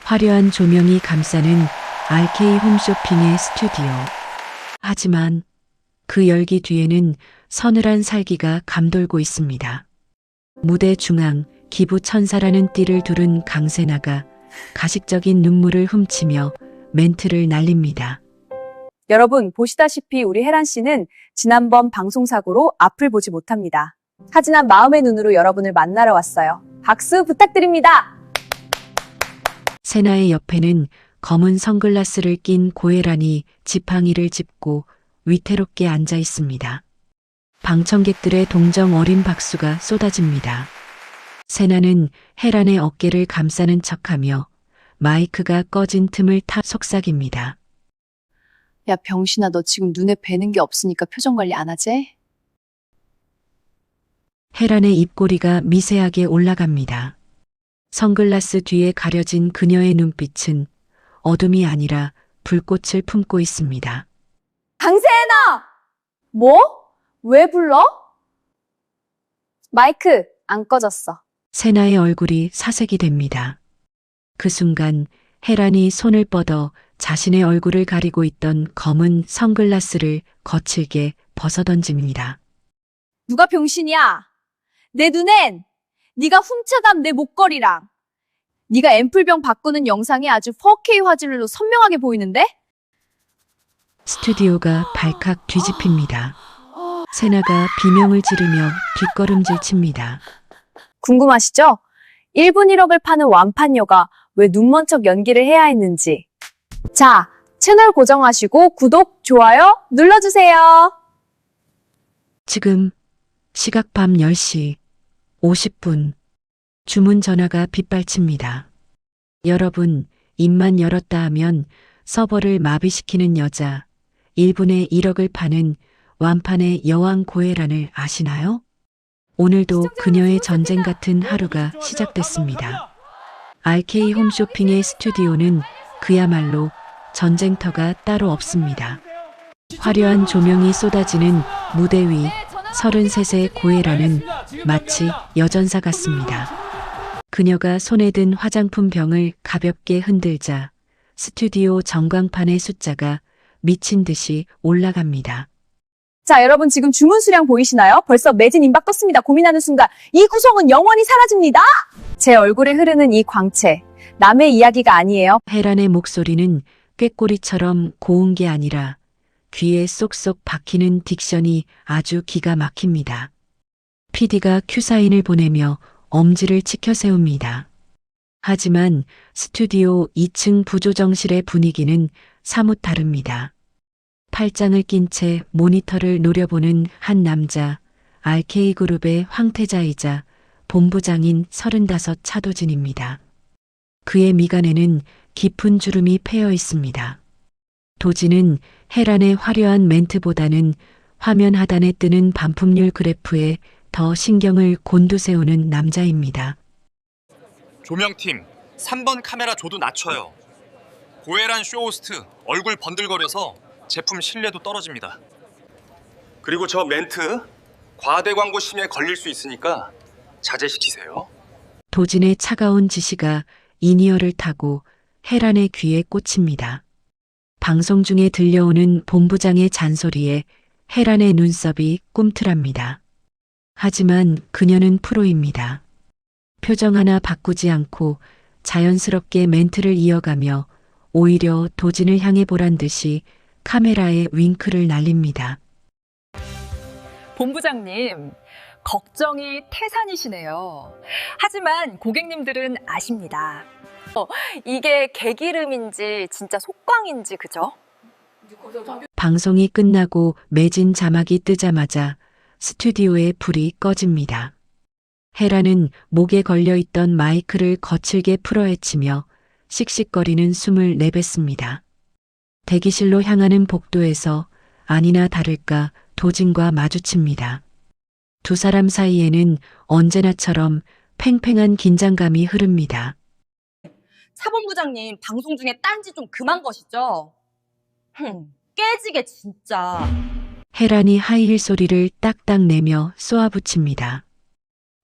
화려한 조명이 감싸는 RK 홈쇼핑의 스튜디오. 하지만 그 열기 뒤에는 서늘한 살기가 감돌고 있습니다. 무대 중앙 기부 천사라는 띠를 두른 강세나가 가식적인 눈물을 훔치며 멘트를 날립니다. 여러분, 보시다시피 우리 혜란 씨는 지난번 방송사고로 앞을 보지 못합니다. 하지만 마음의 눈으로 여러분을 만나러 왔어요. 박수 부탁드립니다. 세나의 옆에는 검은 선글라스를 낀 고혜란이 지팡이를 짚고 위태롭게 앉아 있습니다. 방청객들의 동정 어린 박수가 쏟아집니다. 세나는 혜란의 어깨를 감싸는 척하며 마이크가 꺼진 틈을 타 속삭입니다. 야, 병신아, 너 지금 눈에 뵈는 게 없으니까 표정 관리 안 하지? 혜란의 입꼬리가 미세하게 올라갑니다. 선글라스 뒤에 가려진 그녀의 눈빛은 어둠이 아니라 불꽃을 품고 있습니다. 강세나! 뭐? 왜 불러? 마이크 안 꺼졌어. 세나의 얼굴이 사색이 됩니다. 그 순간 혜란이 손을 뻗어 자신의 얼굴을 가리고 있던 검은 선글라스를 거칠게 벗어던집니다. 누가 병신이야? 내 눈엔 네가 훔쳐간 내 목걸이랑 네가 앰플병 바꾸는 영상이 아주 4K 화질로 선명하게 보이는데? 스튜디오가 발칵 뒤집힙니다. 세나가 비명을 지르며 뒷걸음질 칩니다. 궁금하시죠? 1분 1억을 파는 완판녀가 왜 눈먼 척 연기를 해야 했는지. 자, 채널 고정하시고 구독, 좋아요 눌러주세요. 지금 시각 밤 10시 50분 주문 전화가 빗발칩니다. 여러분, 입만 열었다 하면 서버를 마비시키는 여자 1분에 1억을 파는 완판의 여왕 고혜란을 아시나요? 오늘도 그녀의 전쟁 같은 하루가 시작됐습니다. RK 홈쇼핑의 스튜디오는 그야말로 전쟁터가 따로 없습니다. 화려한 조명이 쏟아지는 무대 위 33세 고혜란은 마치 여전사 같습니다. 그녀가 손에 든 화장품 병을 가볍게 흔들자 스튜디오 전광판의 숫자가 미친 듯이 올라갑니다. 자, 여러분 지금 주문 수량 보이시나요? 벌써 매진 임박 떴습니다. 고민하는 순간 이 구성은 영원히 사라집니다. 제 얼굴에 흐르는 이 광채, 남의 이야기가 아니에요. 혜란의 목소리는 꾀꼬리처럼 고운 게 아니라 귀에 쏙쏙 박히는 딕션이 아주 기가 막힙니다. PD가 큐사인을 보내며 엄지를 치켜 세웁니다. 하지만 스튜디오 2층 부조정실의 분위기는 사뭇 다릅니다. 팔짱을 낀 채 모니터를 노려보는 한 남자, RK그룹의 황태자이자 본부장인 35 차도진입니다. 그의 미간에는 깊은 주름이 패여 있습니다. 도진은 혜란의 화려한 멘트보다는 화면 하단에 뜨는 반품률 그래프에 더 신경을 곤두세우는 남자입니다. 조명팀 3번 카메라 조도 낮춰요. 고혜란 쇼호스트 얼굴 번들거려서 제품 신뢰도 떨어집니다. 그리고 저 멘트 과대 광고 심의에 걸릴 수 있으니까 자제시키세요. 도진의 차가운 지시가 인이어를 타고 혜란의 귀에 꽂힙니다. 방송 중에 들려오는 본부장의 잔소리에 혜란의 눈썹이 꿈틀합니다. 하지만 그녀는 프로입니다. 표정 하나 바꾸지 않고 자연스럽게 멘트를 이어가며 오히려 도진을 향해 보란 듯이 카메라에 윙크를 날립니다. 본부장님, 걱정이 태산이시네요. 하지만 고객님들은 아십니다. 이게 개기름인지 진짜 속광인지 그죠? 방송이 끝나고 매진 자막이 뜨자마자 스튜디오에 불이 꺼집니다. 혜란은 목에 걸려있던 마이크를 거칠게 풀어헤치며 씩씩거리는 숨을 내뱉습니다. 대기실로 향하는 복도에서 아니나 다를까 도진과 마주칩니다. 두 사람 사이에는 언제나처럼 팽팽한 긴장감이 흐릅니다. 사본부장님 방송 중에 딴지 좀 그만 거시죠? 깨지게 진짜. 혜란이 하이힐 소리를 딱딱 내며 쏘아붙입니다.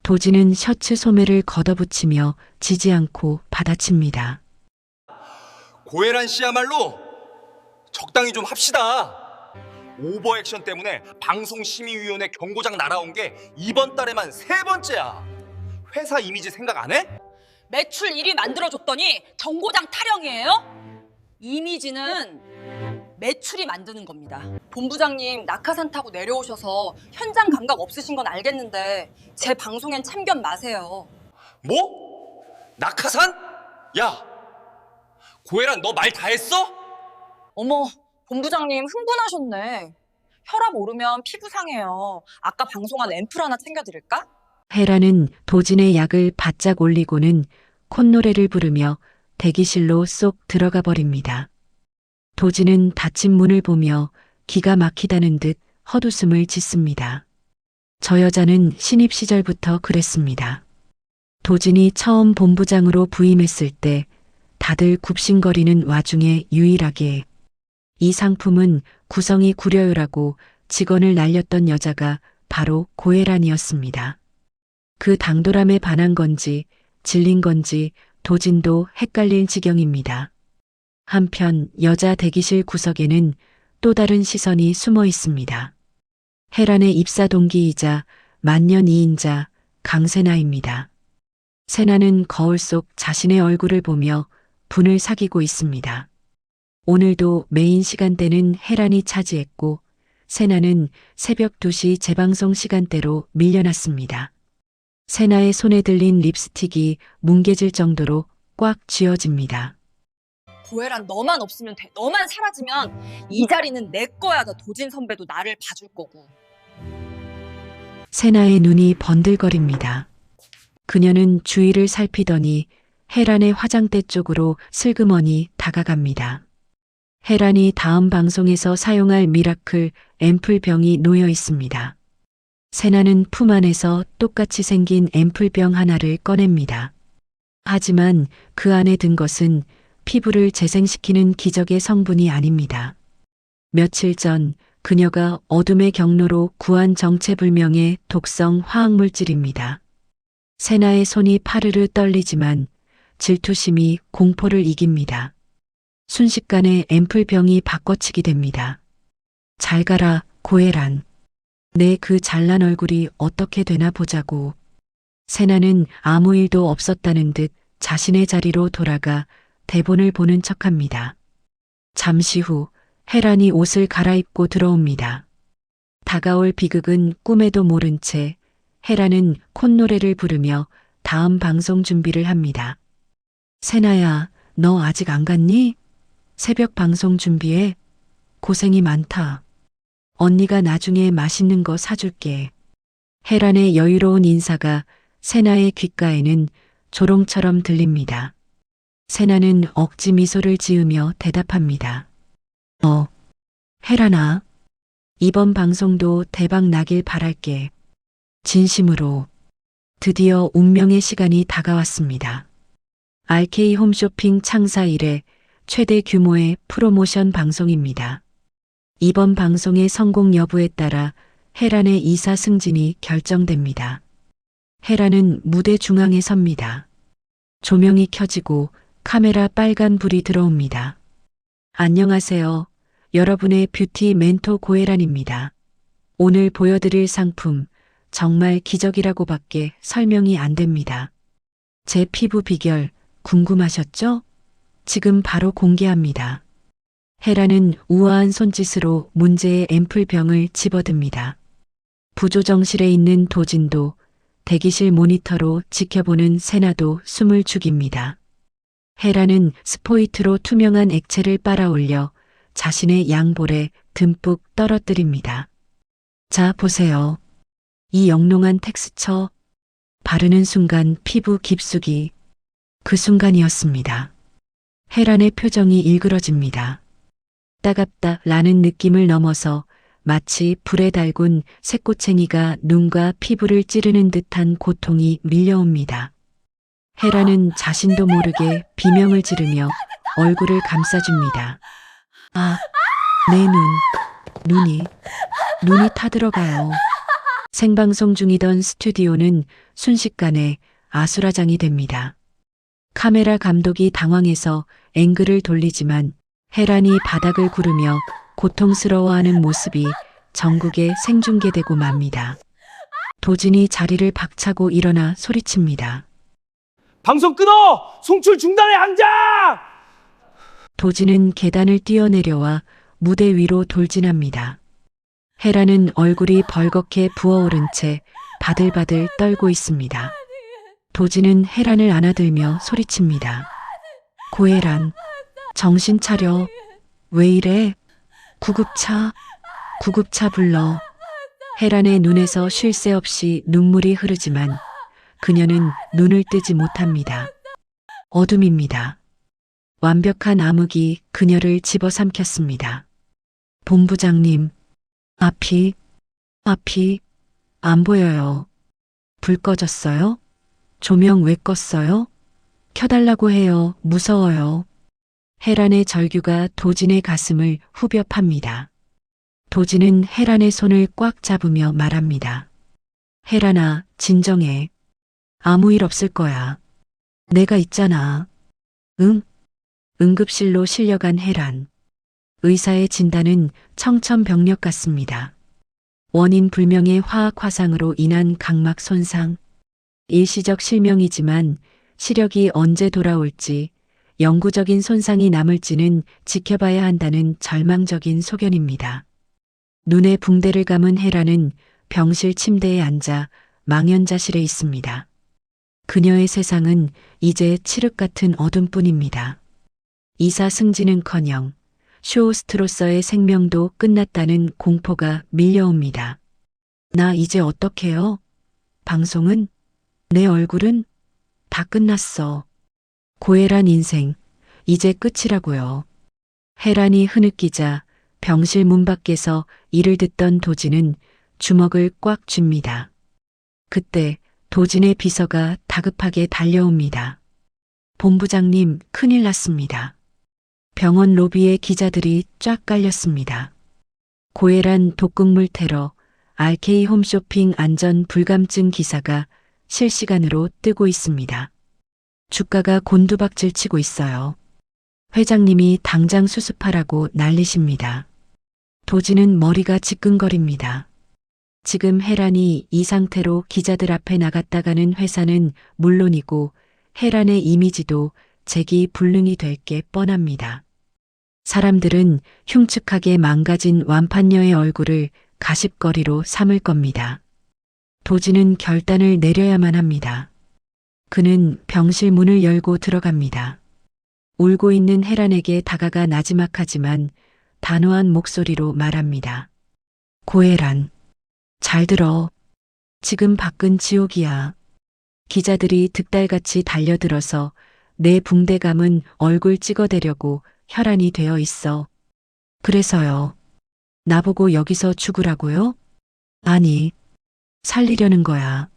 도진은 셔츠 소매를 걷어붙이며 지지 않고 받아칩니다. 고혜란 씨야말로 적당히 좀 합시다. 오버 액션 때문에 방송심의위원회 경고장 날아온 게 이번 달에만 3번째야. 회사 이미지 생각 안 해? 매출 1위 만들어줬더니 정고장 타령이에요? 이미지는 매출이 만드는 겁니다. 본부장님 낙하산 타고 내려오셔서 현장 감각 없으신 건 알겠는데 제 방송엔 참견 마세요. 뭐? 낙하산? 야, 고혜란 너 말 다 했어? 어머, 본부장님 흥분하셨네. 혈압 오르면 피부 상해요. 아까 방송한 앰플 하나 챙겨드릴까? 헤라는 도진의 약을 바짝 올리고는 콧노래를 부르며 대기실로 쏙 들어가 버립니다. 도진은 닫힌 문을 보며 기가 막히다는 듯 헛웃음을 짓습니다. 저 여자는 신입 시절부터 그랬습니다. 도진이 처음 본부장으로 부임했을 때 다들 굽신거리는 와중에 유일하게 이 상품은 구성이 구려요라고 직원을 날렸던 여자가 바로 고혜란이었습니다. 그 당돌함에 반한 건지 질린 건지 도진도 헷갈릴 지경입니다. 한편 여자 대기실 구석에는 또 다른 시선이 숨어 있습니다. 헤란의 입사 동기이자 만년 2인자 강세나입니다. 세나는 거울 속 자신의 얼굴을 보며 분을 사귀고 있습니다. 오늘도 메인 시간대는 헤란이 차지했고 세나는 새벽 2시 재방송 시간대로 밀려났습니다. 세나의 손에 들린 립스틱이 뭉개질 정도로 꽉 쥐어집니다. 고혜란 너만 없으면 돼. 너만 사라지면 이 자리는 내 거야. 너 도진 선배도 나를 봐줄 거고. 세나의 눈이 번들거립니다. 그녀는 주위를 살피더니 헤란의 화장대 쪽으로 슬그머니 다가갑니다. 헤란이 다음 방송에서 사용할 미라클 앰플병이 놓여 있습니다. 세나는 품 안에서 똑같이 생긴 앰플병 하나를 꺼냅니다. 하지만 그 안에 든 것은 피부를 재생시키는 기적의 성분이 아닙니다. 며칠 전 그녀가 어둠의 경로로 구한 정체불명의 독성 화학물질입니다. 세나의 손이 파르르 떨리지만 질투심이 공포를 이깁니다. 순식간에 앰플병이 바꿔치기 됩니다. 잘 가라, 고혜란. 내 그 잘난 얼굴이 어떻게 되나 보자고. 세나는 아무 일도 없었다는 듯 자신의 자리로 돌아가 대본을 보는 척합니다. 잠시 후 헤란이 옷을 갈아입고 들어옵니다. 다가올 비극은 꿈에도 모른 채 헤란은 콧노래를 부르며 다음 방송 준비를 합니다. 세나야, 너 아직 안 갔니? 새벽 방송 준비해. 고생이 많다. 언니가 나중에 맛있는 거 사줄게. 헤란의 여유로운 인사가 세나의 귓가에는 조롱처럼 들립니다. 세나는 억지 미소를 지으며 대답합니다. 헤란아. 이번 방송도 대박 나길 바랄게. 진심으로. 드디어 운명의 시간이 다가왔습니다. RK 홈쇼핑 창사 이래 최대 규모의 프로모션 방송입니다. 이번 방송의 성공 여부에 따라 헤란의 이사 승진이 결정됩니다. 헤란은 무대 중앙에 섭니다. 조명이 켜지고 카메라 빨간 불이 들어옵니다. 안녕하세요. 여러분의 뷰티 멘토 고혜란입니다. 오늘 보여드릴 상품 정말 기적이라고밖에 설명이 안 됩니다. 제 피부 비결 궁금하셨죠? 지금 바로 공개합니다. 헤란은 우아한 손짓으로 문제의 앰플병을 집어듭니다. 부조정실에 있는 도진도 대기실 모니터로 지켜보는 세나도 숨을 죽입니다. 헤란은 스포이트로 투명한 액체를 빨아올려 자신의 양볼에 듬뿍 떨어뜨립니다. 자, 보세요. 이 영롱한 텍스처. 바르는 순간 피부 깊숙이. 그 순간이었습니다. 헤란의 표정이 일그러집니다. 따갑다 라는 느낌을 넘어서 마치 불에 달군 새꼬챙이가 눈과 피부를 찌르는 듯한 고통이 밀려옵니다. 헤란은 자신도 모르게 비명을 지르며 얼굴을 감싸줍니다. 아, 내 눈이 타들어가요. 생방송 중이던 스튜디오는 순식간에 아수라장이 됩니다. 카메라 감독이 당황해서 앵글을 돌리지만 혜란이 바닥을 구르며 고통스러워하는 모습이 전국에 생중계되고 맙니다. 도진이 자리를 박차고 일어나 소리칩니다. 방송 끊어! 송출 중단해 당장! 도진은 계단을 뛰어내려와 무대 위로 돌진합니다. 혜란은 얼굴이 벌겋게 부어오른 채 바들바들 떨고 있습니다. 도진은 혜란을 안아들며 소리칩니다. 고혜란, 정신 차려. 왜 이래? 구급차 불러. 혜란의 눈에서 쉴 새 없이 눈물이 흐르지만 그녀는 눈을 뜨지 못합니다. 어둠입니다. 완벽한 암흑이 그녀를 집어삼켰습니다. 본부장님, 앞이 안 보여요. 불 꺼졌어요? 조명 왜 껐어요? 켜달라고 해요. 무서워요. 혜란의 절규가 도진의 가슴을 후벼 팝니다. 도진은 혜란의 손을 꽉 잡으며 말합니다. 혜란아, 진정해. 아무 일 없을 거야. 내가 있잖아. 응? 응급실로 실려간 혜란. 의사의 진단은 청천벽력 같습니다. 원인 불명의 화학 화상으로 인한 각막 손상. 일시적 실명이지만 시력이 언제 돌아올지, 영구적인 손상이 남을지는 지켜봐야 한다는 절망적인 소견입니다. 눈에 붕대를 감은 혜란은 병실 침대에 앉아 망연자실해 있습니다. 그녀의 세상은 이제 칠흑 같은 어둠뿐입니다. 이사 승진은커녕 쇼호스트로서의 생명도 끝났다는 공포가 밀려옵니다. 나 이제 어떡해요? 방송은? 내 얼굴은? 다 끝났어. 고혜란 인생, 이제 끝이라고요. 혜란이 흐느끼자 병실 문 밖에서 이를 듣던 도진은 주먹을 꽉 쥡니다. 그때 도진의 비서가 다급하게 달려옵니다. 본부장님, 큰일 났습니다. 병원 로비에 기자들이 쫙 깔렸습니다. 고혜란 독극물 테러, RK 홈쇼핑 안전 불감증 기사가 실시간으로 뜨고 있습니다. 주가가 곤두박질 치고 있어요. 회장님이 당장 수습하라고 난리십니다. 도진은 머리가 지끈거립니다. 지금 혜란이 이 상태로 기자들 앞에 나갔다가는 회사는 물론이고 혜란의 이미지도 재기불능이 될 게 뻔합니다. 사람들은 흉측하게 망가진 완판녀의 얼굴을 가십거리로 삼을 겁니다. 도진은 결단을 내려야만 합니다. 그는 병실 문을 열고 들어갑니다. 울고 있는 혜란에게 다가가 나지막하지만 단호한 목소리로 말합니다. 고혜란, 잘 들어. 지금 밖은 지옥이야. 기자들이 득달같이 달려들어서 내 붕대 감은 얼굴 찍어대려고 혈안이 되어 있어. 그래서요. 나보고 여기서 죽으라고요? 아니, 살리려는 거야.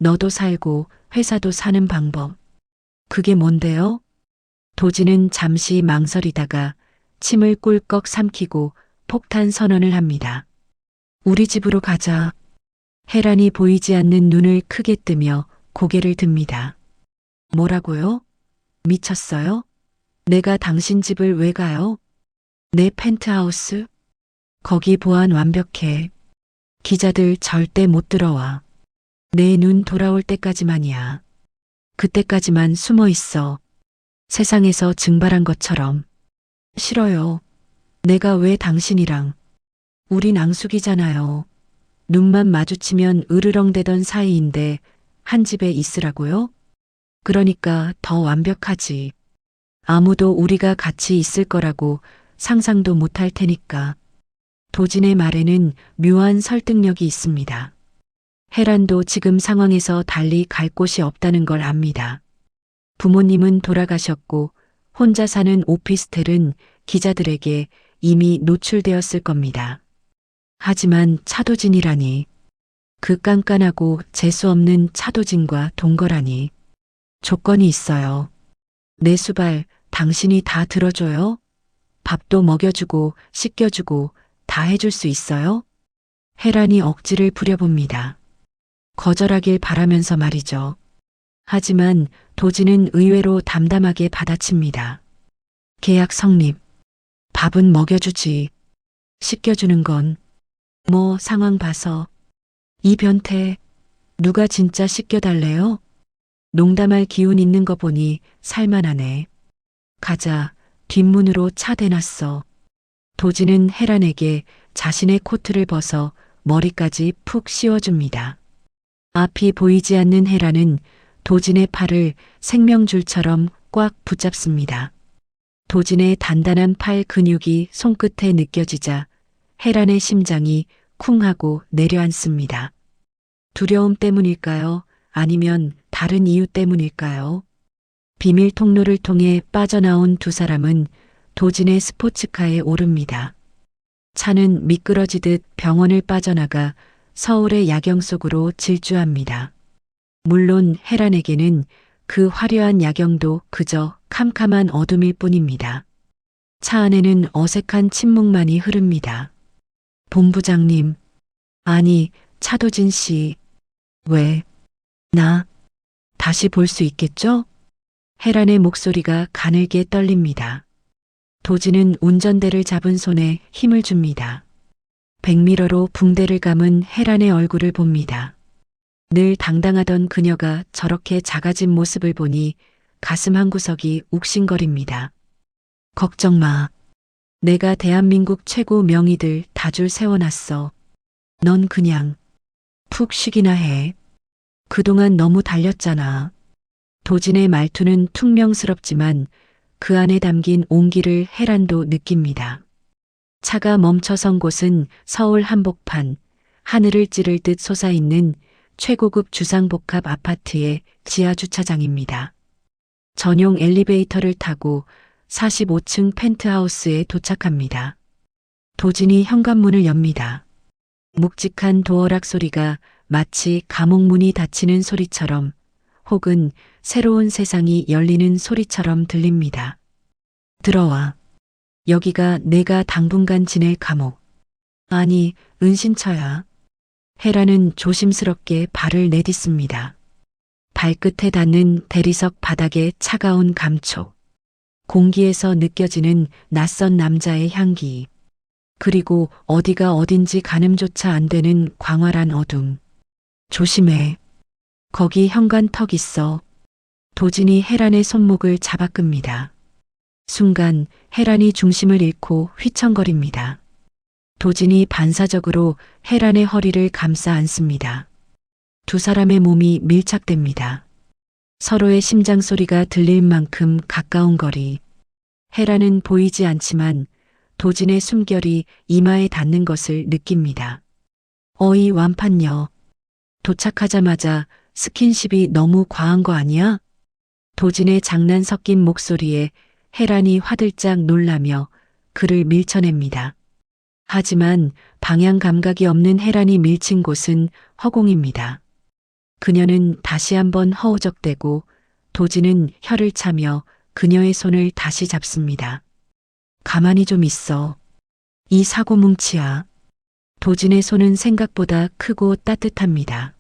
너도 살고 회사도 사는 방법. 그게 뭔데요? 도진은 잠시 망설이다가 침을 꿀꺽 삼키고 폭탄 선언을 합니다. 우리 집으로 가자. 혜란이 보이지 않는 눈을 크게 뜨며 고개를 듭니다. 뭐라고요? 미쳤어요? 내가 당신 집을 왜 가요? 내 펜트하우스? 거기 보안 완벽해. 기자들 절대 못 들어와. 내 눈 돌아올 때까지만이야. 그때까지만 숨어 있어. 세상에서 증발한 것처럼. 싫어요. 내가 왜 당신이랑. 우린 앙숙이잖아요. 눈만 마주치면 으르렁대던 사이인데 한 집에 있으라고요? 그러니까 더 완벽하지. 아무도 우리가 같이 있을 거라고 상상도 못할 테니까. 도진의 말에는 묘한 설득력이 있습니다. 혜란도 지금 상황에서 달리 갈 곳이 없다는 걸 압니다. 부모님은 돌아가셨고 혼자 사는 오피스텔은 기자들에게 이미 노출되었을 겁니다. 하지만 차도진이라니. 그 깐깐하고 재수없는 차도진과 동거라니. 조건이 있어요. 내 수발 당신이 다 들어줘요? 밥도 먹여주고 씻겨주고 다 해줄 수 있어요? 혜란이 억지를 부려봅니다. 거절하길 바라면서 말이죠. 하지만 도진은 의외로 담담하게 받아칩니다. 계약 성립. 밥은 먹여주지. 씻겨주는 건 뭐 상황 봐서. 이 변태 누가 진짜 씻겨달래요? 농담할 기운 있는 거 보니 살만하네. 가자. 뒷문으로 차 대놨어. 도진은 혜란에게 자신의 코트를 벗어 머리까지 푹 씌워줍니다. 앞이 보이지 않는 혜란은 도진의 팔을 생명줄처럼 꽉 붙잡습니다. 도진의 단단한 팔 근육이 손끝에 느껴지자 혜란의 심장이 쿵 하고 내려앉습니다. 두려움 때문일까요? 아니면 다른 이유 때문일까요? 비밀 통로를 통해 빠져나온 두 사람은 도진의 스포츠카에 오릅니다. 차는 미끄러지듯 병원을 빠져나가 서울의 야경 속으로 질주합니다. 물론 혜란에게는 그 화려한 야경도 그저 캄캄한 어둠일 뿐입니다. 차 안에는 어색한 침묵만이 흐릅니다. 본부장님, 아니, 차도진 씨, 왜, 나, 다시 볼 수 있겠죠? 혜란의 목소리가 가늘게 떨립니다. 도진은 운전대를 잡은 손에 힘을 줍니다. 백미러로 붕대를 감은 혜란의 얼굴을 봅니다. 늘 당당하던 그녀가 저렇게 작아진 모습을 보니 가슴 한구석이 욱신거립니다. 걱정 마. 내가 대한민국 최고 명의들 다 줄 세워놨어. 넌 그냥 푹 쉬기나 해. 그동안 너무 달렸잖아. 도진의 말투는 퉁명스럽지만 그 안에 담긴 온기를 혜란도 느낍니다. 차가 멈춰선 곳은 서울 한복판, 하늘을 찌를 듯 솟아있는 최고급 주상복합 아파트의 지하주차장입니다. 전용 엘리베이터를 타고 45층 펜트하우스에 도착합니다. 도진이 현관문을 엽니다. 묵직한 도어락 소리가 마치 감옥문이 닫히는 소리처럼 혹은 새로운 세상이 열리는 소리처럼 들립니다. 들어와. 여기가 내가 당분간 지낼 감옥. 아니, 은신처야. 혜란은 조심스럽게 발을 내딛습니다. 발끝에 닿는 대리석 바닥의 차가운 감촉. 공기에서 느껴지는 낯선 남자의 향기. 그리고 어디가 어딘지 가늠조차 안 되는 광활한 어둠. 조심해. 거기 현관턱 있어. 도진이 혜란의 손목을 잡아 끕니다. 순간 혜란이 중심을 잃고 휘청거립니다. 도진이 반사적으로 혜란의 허리를 감싸 안습니다. 두 사람의 몸이 밀착됩니다. 서로의 심장 소리가 들릴 만큼 가까운 거리. 혜란은 보이지 않지만 도진의 숨결이 이마에 닿는 것을 느낍니다. 어이 완판녀. 도착하자마자 스킨십이 너무 과한 거 아니야? 도진의 장난 섞인 목소리에 혜란이 화들짝 놀라며 그를 밀쳐냅니다. 하지만 방향 감각이 없는 혜란이 밀친 곳은 허공입니다. 그녀는 다시 한번 허우적대고 도진은 혀를 차며 그녀의 손을 다시 잡습니다. 가만히 좀 있어. 이 사고 뭉치야. 도진의 손은 생각보다 크고 따뜻합니다.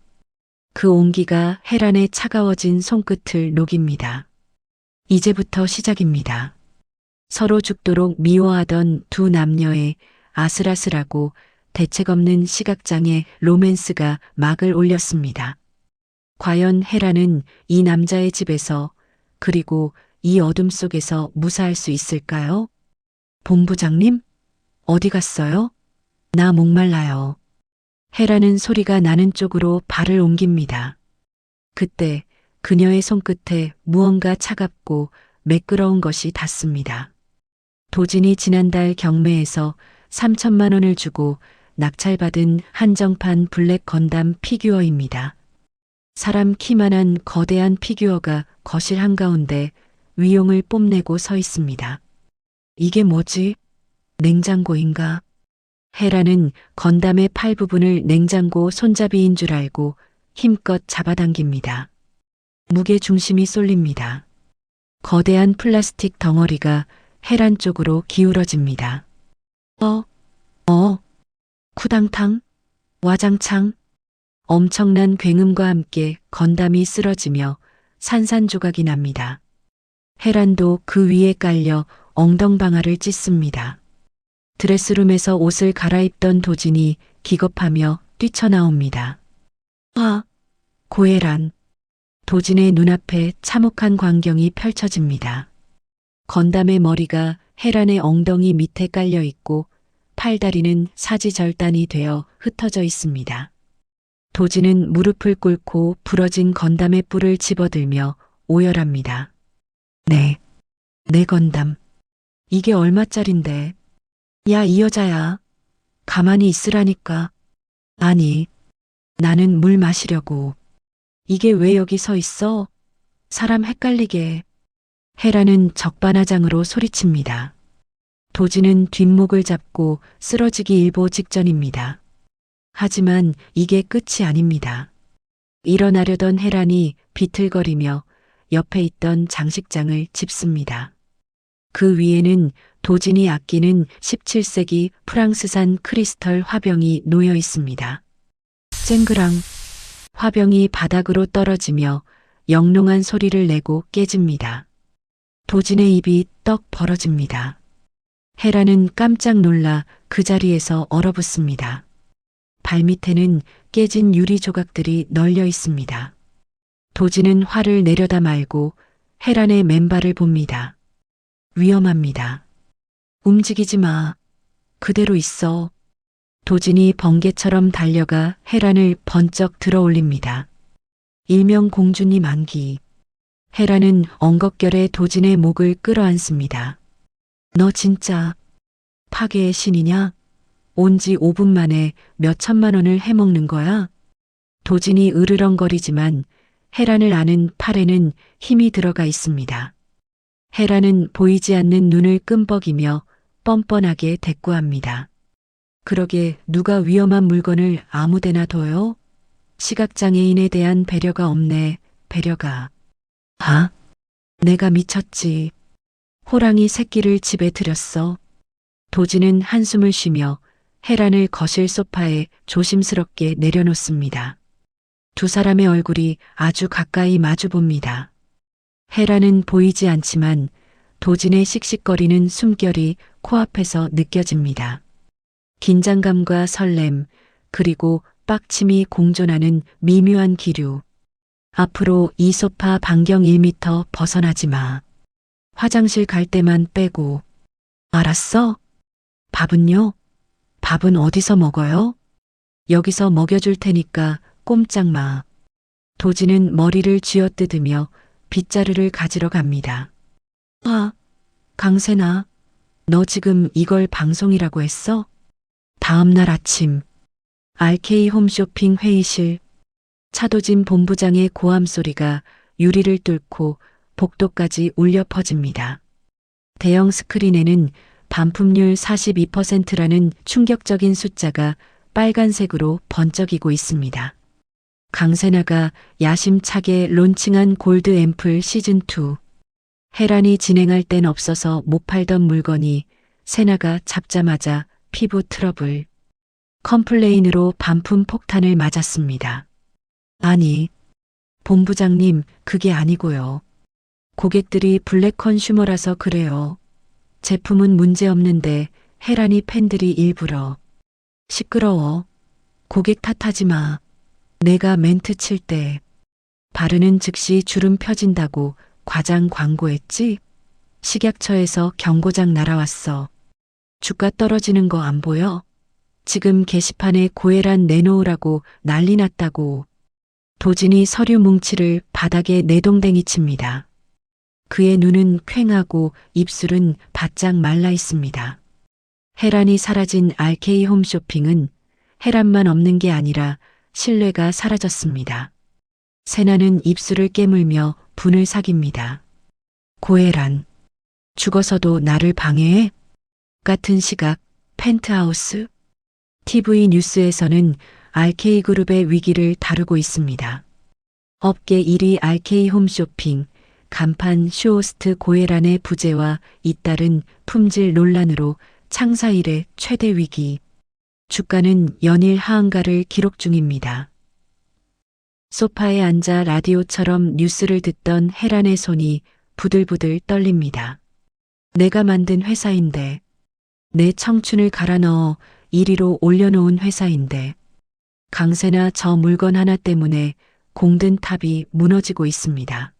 그 온기가 혜란의 차가워진 손끝을 녹입니다. 이제부터 시작입니다. 서로 죽도록 미워하던 두 남녀의 아슬아슬하고 대책 없는 시각장애 로맨스가 막을 올렸습니다. 과연 혜란은 이 남자의 집에서 그리고 이 어둠 속에서 무사할 수 있을까요? 본부장님? 어디 갔어요? 나 목말라요. 혜란은 소리가 나는 쪽으로 발을 옮깁니다. 그때 그녀의 손끝에 무언가 차갑고 매끄러운 것이 닿습니다. 도진이 지난달 경매에서 3천만 원을 주고 낙찰받은 한정판 블랙 건담 피규어입니다. 사람 키만한 거대한 피규어가 거실 한가운데 위용을 뽐내고 서 있습니다. 이게 뭐지? 냉장고인가? 혜란은 건담의 팔 부분을 냉장고 손잡이인 줄 알고 힘껏 잡아당깁니다. 무게 중심이 쏠립니다. 거대한 플라스틱 덩어리가 혜란 쪽으로 기울어집니다. 쿠당탕, 와장창, 엄청난 굉음과 함께 건담이 쓰러지며 산산조각이 납니다. 혜란도 그 위에 깔려 엉덩방아를 찢습니다. 드레스룸에서 옷을 갈아입던 도진이 기겁하며 뛰쳐나옵니다. 아, 고혜란. 도진의 눈앞에 참혹한 광경이 펼쳐집니다. 건담의 머리가 혜란의 엉덩이 밑에 깔려 있고 팔다리는 사지절단이 되어 흩어져 있습니다. 도진은 무릎을 꿇고 부러진 건담의 뿔을 집어들며 오열합니다. 내 건담. 이게 얼마짜린데? 야, 이 여자야. 가만히 있으라니까. 아니, 나는 물 마시려고. 이게 왜 여기 서 있어? 사람 헷갈리게. 혜란은 적반하장으로 소리칩니다. 도진은 뒷목을 잡고 쓰러지기 일보 직전입니다. 하지만 이게 끝이 아닙니다. 일어나려던 혜란이 비틀거리며 옆에 있던 장식장을 짚습니다. 그 위에는 도진이 아끼는 17세기 프랑스산 크리스털 화병이 놓여 있습니다. 쨍그랑. 화병이 바닥으로 떨어지며 영롱한 소리를 내고 깨집니다. 도진의 입이 떡 벌어집니다. 혜란은 깜짝 놀라 그 자리에서 얼어붙습니다. 발밑에는 깨진 유리 조각들이 널려 있습니다. 도진은 화를 내려다 말고 혜란의 맨발을 봅니다. 위험합니다. 움직이지 마. 그대로 있어. 도진이 번개처럼 달려가 혜란을 번쩍 들어 올립니다. 일명 공주님 안기. 혜란은 엉겁결에 도진의 목을 끌어안습니다. 너 진짜 파괴의 신이냐? 온 지 5분 만에 몇 천만 원을 해먹는 거야? 도진이 으르렁거리지만 혜란을 아는 팔에는 힘이 들어가 있습니다. 혜란은 보이지 않는 눈을 끔벅이며 뻔뻔하게 대꾸합니다. 그러게 누가 위험한 물건을 아무데나 둬요? 시각장애인에 대한 배려가 없네, 배려가. 아, 내가 미쳤지. 호랑이 새끼를 집에 들였어. 도진은 한숨을 쉬며 혜란을 거실 소파에 조심스럽게 내려놓습니다. 두 사람의 얼굴이 아주 가까이 마주봅니다. 혜란은 보이지 않지만 도진의 씩씩거리는 숨결이 코앞에서 느껴집니다. 긴장감과 설렘, 그리고 빡침이 공존하는 미묘한 기류. 앞으로 이 소파 반경 1m 벗어나지 마. 화장실 갈 때만 빼고. 알았어? 밥은요? 밥은 어디서 먹어요? 여기서 먹여줄 테니까 꼼짝 마. 도진은 머리를 쥐어뜯으며 빗자루를 가지러 갑니다. 아, 강세나, 너 지금 이걸 방송이라고 했어? 다음 날 아침, RK 홈쇼핑 회의실. 차도진 본부장의 고함 소리가 유리를 뚫고 복도까지 울려 퍼집니다. 대형 스크린에는 반품률 42%라는 충격적인 숫자가 빨간색으로 번쩍이고 있습니다. 강세나가 야심차게 론칭한 골드 앰플 시즌2. 혜란이 진행할 땐 없어서 못 팔던 물건이 세나가 잡자마자 피부 트러블. 컴플레인으로 반품 폭탄을 맞았습니다. 아니, 본부장님, 그게 아니고요. 고객들이 블랙 컨슈머라서 그래요. 제품은 문제없는데 혜란이 팬들이 일부러. 시끄러워. 고객 탓하지 마. 내가 멘트 칠 때 바르는 즉시 주름 펴진다고 과장 광고했지? 식약처에서 경고장 날아왔어. 주가 떨어지는 거 안 보여? 지금 게시판에 고혜란 내놓으라고 난리 났다고. 도진이 서류 뭉치를 바닥에 내동댕이 칩니다. 그의 눈은 퀭하고 입술은 바짝 말라 있습니다. 혜란이 사라진 RK 홈쇼핑은 혜란만 없는 게 아니라 신뢰가 사라졌습니다. 세나는 입술을 깨물며 분을 사깁니다. 고혜란, 죽어서도 나를 방해해? 같은 시각 펜트하우스. TV 뉴스에서는 RK그룹의 위기를 다루고 있습니다. 업계 1위 RK 홈쇼핑, 간판 쇼호스트 고혜란의 부재와 잇따른 품질 논란으로 창사 이래 최대 위기. 주가는 연일 하한가를 기록 중입니다. 소파에 앉아 라디오처럼 뉴스를 듣던 혜란의 손이 부들부들 떨립니다. 내가 만든 회사인데, 내 청춘을 갈아 넣어 1위로 올려놓은 회사인데, 강세나 저 물건 하나 때문에 공든 탑이 무너지고 있습니다.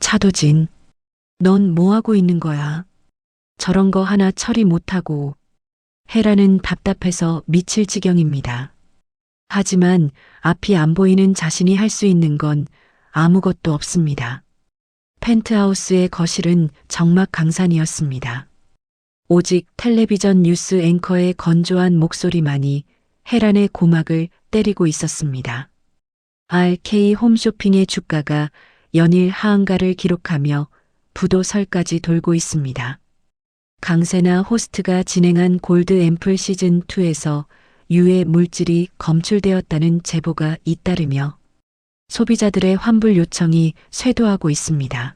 차도진, 넌 뭐하고 있는 거야? 저런 거 하나 처리 못하고. 헤라는 답답해서 미칠 지경입니다. 하지만 앞이 안 보이는 자신이 할 수 있는 건 아무것도 없습니다. 펜트하우스의 거실은 적막강산이었습니다. 오직 텔레비전 뉴스 앵커의 건조한 목소리만이 헤란의 고막을 때리고 있었습니다. RK 홈쇼핑의 주가가 연일 하한가를 기록하며 부도설까지 돌고 있습니다. 강세나 호스트가 진행한 골드 앰플 시즌2에서 유해 물질이 검출되었다는 제보가 잇따르며 소비자들의 환불 요청이 쇄도하고 있습니다.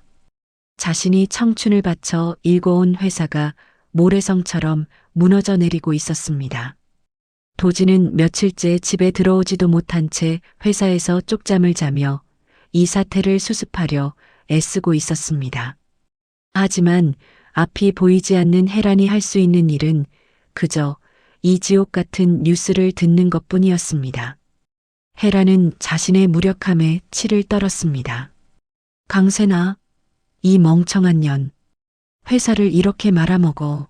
자신이 청춘을 바쳐 일궈온 회사가 모래성처럼 무너져 내리고 있었습니다. 도지는 며칠째 집에 들어오지도 못한 채 회사에서 쪽잠을 자며 이 사태를 수습하려 애쓰고 있었습니다. 하지만 앞이 보이지 않는 헤란이 할 수 있는 일은 그저 이 지옥 같은 뉴스를 듣는 것뿐이었습니다. 헤란은 자신의 무력함에 치를 떨었습니다. 강세나, 이 멍청한 년, 회사를 이렇게 말아먹어.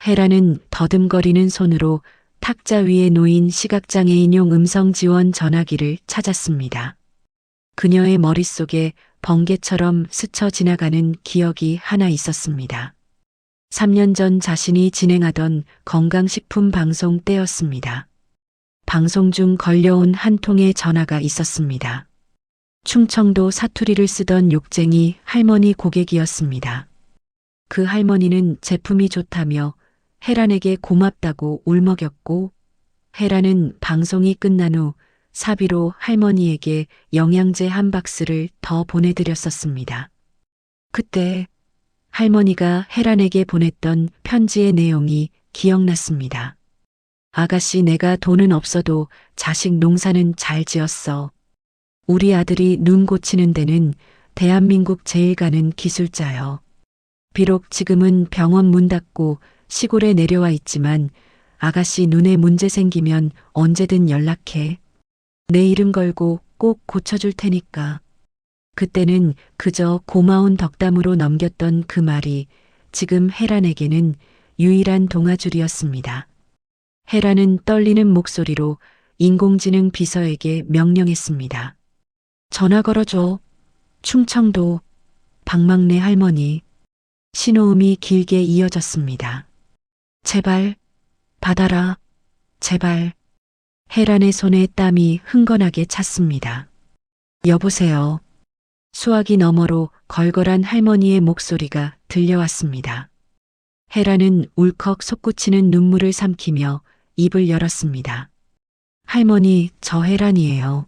헤란은 더듬거리는 손으로 탁자 위에 놓인 시각장애인용 음성 지원 전화기를 찾았습니다. 그녀의 머릿속에 번개처럼 스쳐 지나가는 기억이 하나 있었습니다. 3년 전 자신이 진행하던 건강식품 방송 때였습니다. 방송 중 걸려온 한 통의 전화가 있었습니다. 충청도 사투리를 쓰던 욕쟁이 할머니 고객이었습니다. 그 할머니는 제품이 좋다며 헤란에게 고맙다고 울먹였고, 헤란은 방송이 끝난 후 사비로 할머니에게 영양제 한 박스를 더 보내드렸었습니다. 그때 할머니가 헤란에게 보냈던 편지의 내용이 기억났습니다. 아가씨, 내가 돈은 없어도 자식 농사는 잘 지었어. 우리 아들이 눈 고치는 데는 대한민국 제일 가는 기술자여. 비록 지금은 병원 문 닫고 시골에 내려와 있지만 아가씨 눈에 문제 생기면 언제든 연락해. 내 이름 걸고 꼭 고쳐줄 테니까. 그때는 그저 고마운 덕담으로 넘겼던 그 말이 지금 헤란에게는 유일한 동아줄이었습니다. 헤란은 떨리는 목소리로 인공지능 비서에게 명령했습니다. 전화 걸어줘. 충청도 박막내 할머니. 신호음이 길게 이어졌습니다. 제발 받아라. 제발. 헤란의 손에 땀이 흥건하게 찼습니다. 여보세요. 수화기 너머로 걸걸한 할머니의 목소리가 들려왔습니다. 헤란은 울컥 솟구치는 눈물을 삼키며 입을 열었습니다. 할머니, 저 헤란이에요.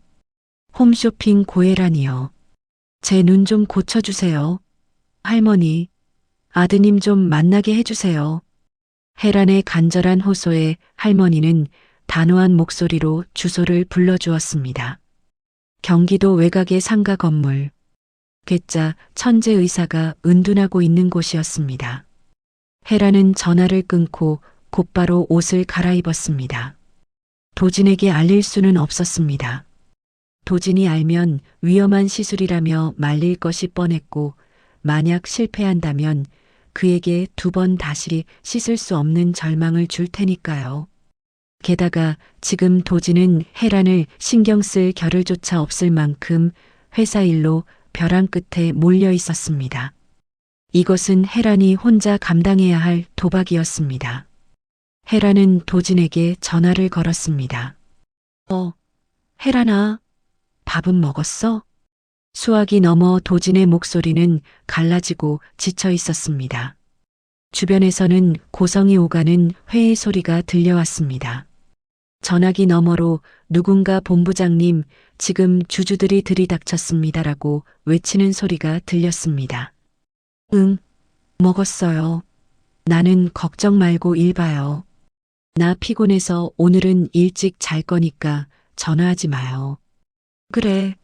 홈쇼핑 고헤란이요. 제 눈 좀 고쳐주세요. 할머니, 아드님 좀 만나게 해주세요. 헤란의 간절한 호소에 할머니는 단호한 목소리로 주소를 불러주었습니다. 경기도 외곽의 상가 건물. 괴짜 천재 의사가 은둔하고 있는 곳이었습니다. 헤란은 전화를 끊고 곧바로 옷을 갈아입었습니다. 도진에게 알릴 수는 없었습니다. 도진이 알면 위험한 시술이라며 말릴 것이 뻔했고, 만약 실패한다면 그에게 2번 다시 씻을 수 없는 절망을 줄 테니까요. 게다가 지금 도진은 헤란을 신경 쓸 겨를조차 없을 만큼 회사 일로 벼랑 끝에 몰려 있었습니다. 이것은 헤란이 혼자 감당해야 할 도박이었습니다. 헤란은 도진에게 전화를 걸었습니다. 헤란아, 밥은 먹었어? 수화기 너머 도진의 목소리는 갈라지고 지쳐 있었습니다. 주변에서는 고성이 오가는 회의 소리가 들려왔습니다. 전화기 너머로 누군가 본부장님, 지금 주주들이 들이닥쳤습니다라고 외치는 소리가 들렸습니다. 응, 먹었어요. 나는 걱정 말고 일 봐요. 나 피곤해서 오늘은 일찍 잘 거니까 전화하지 마요. 그래,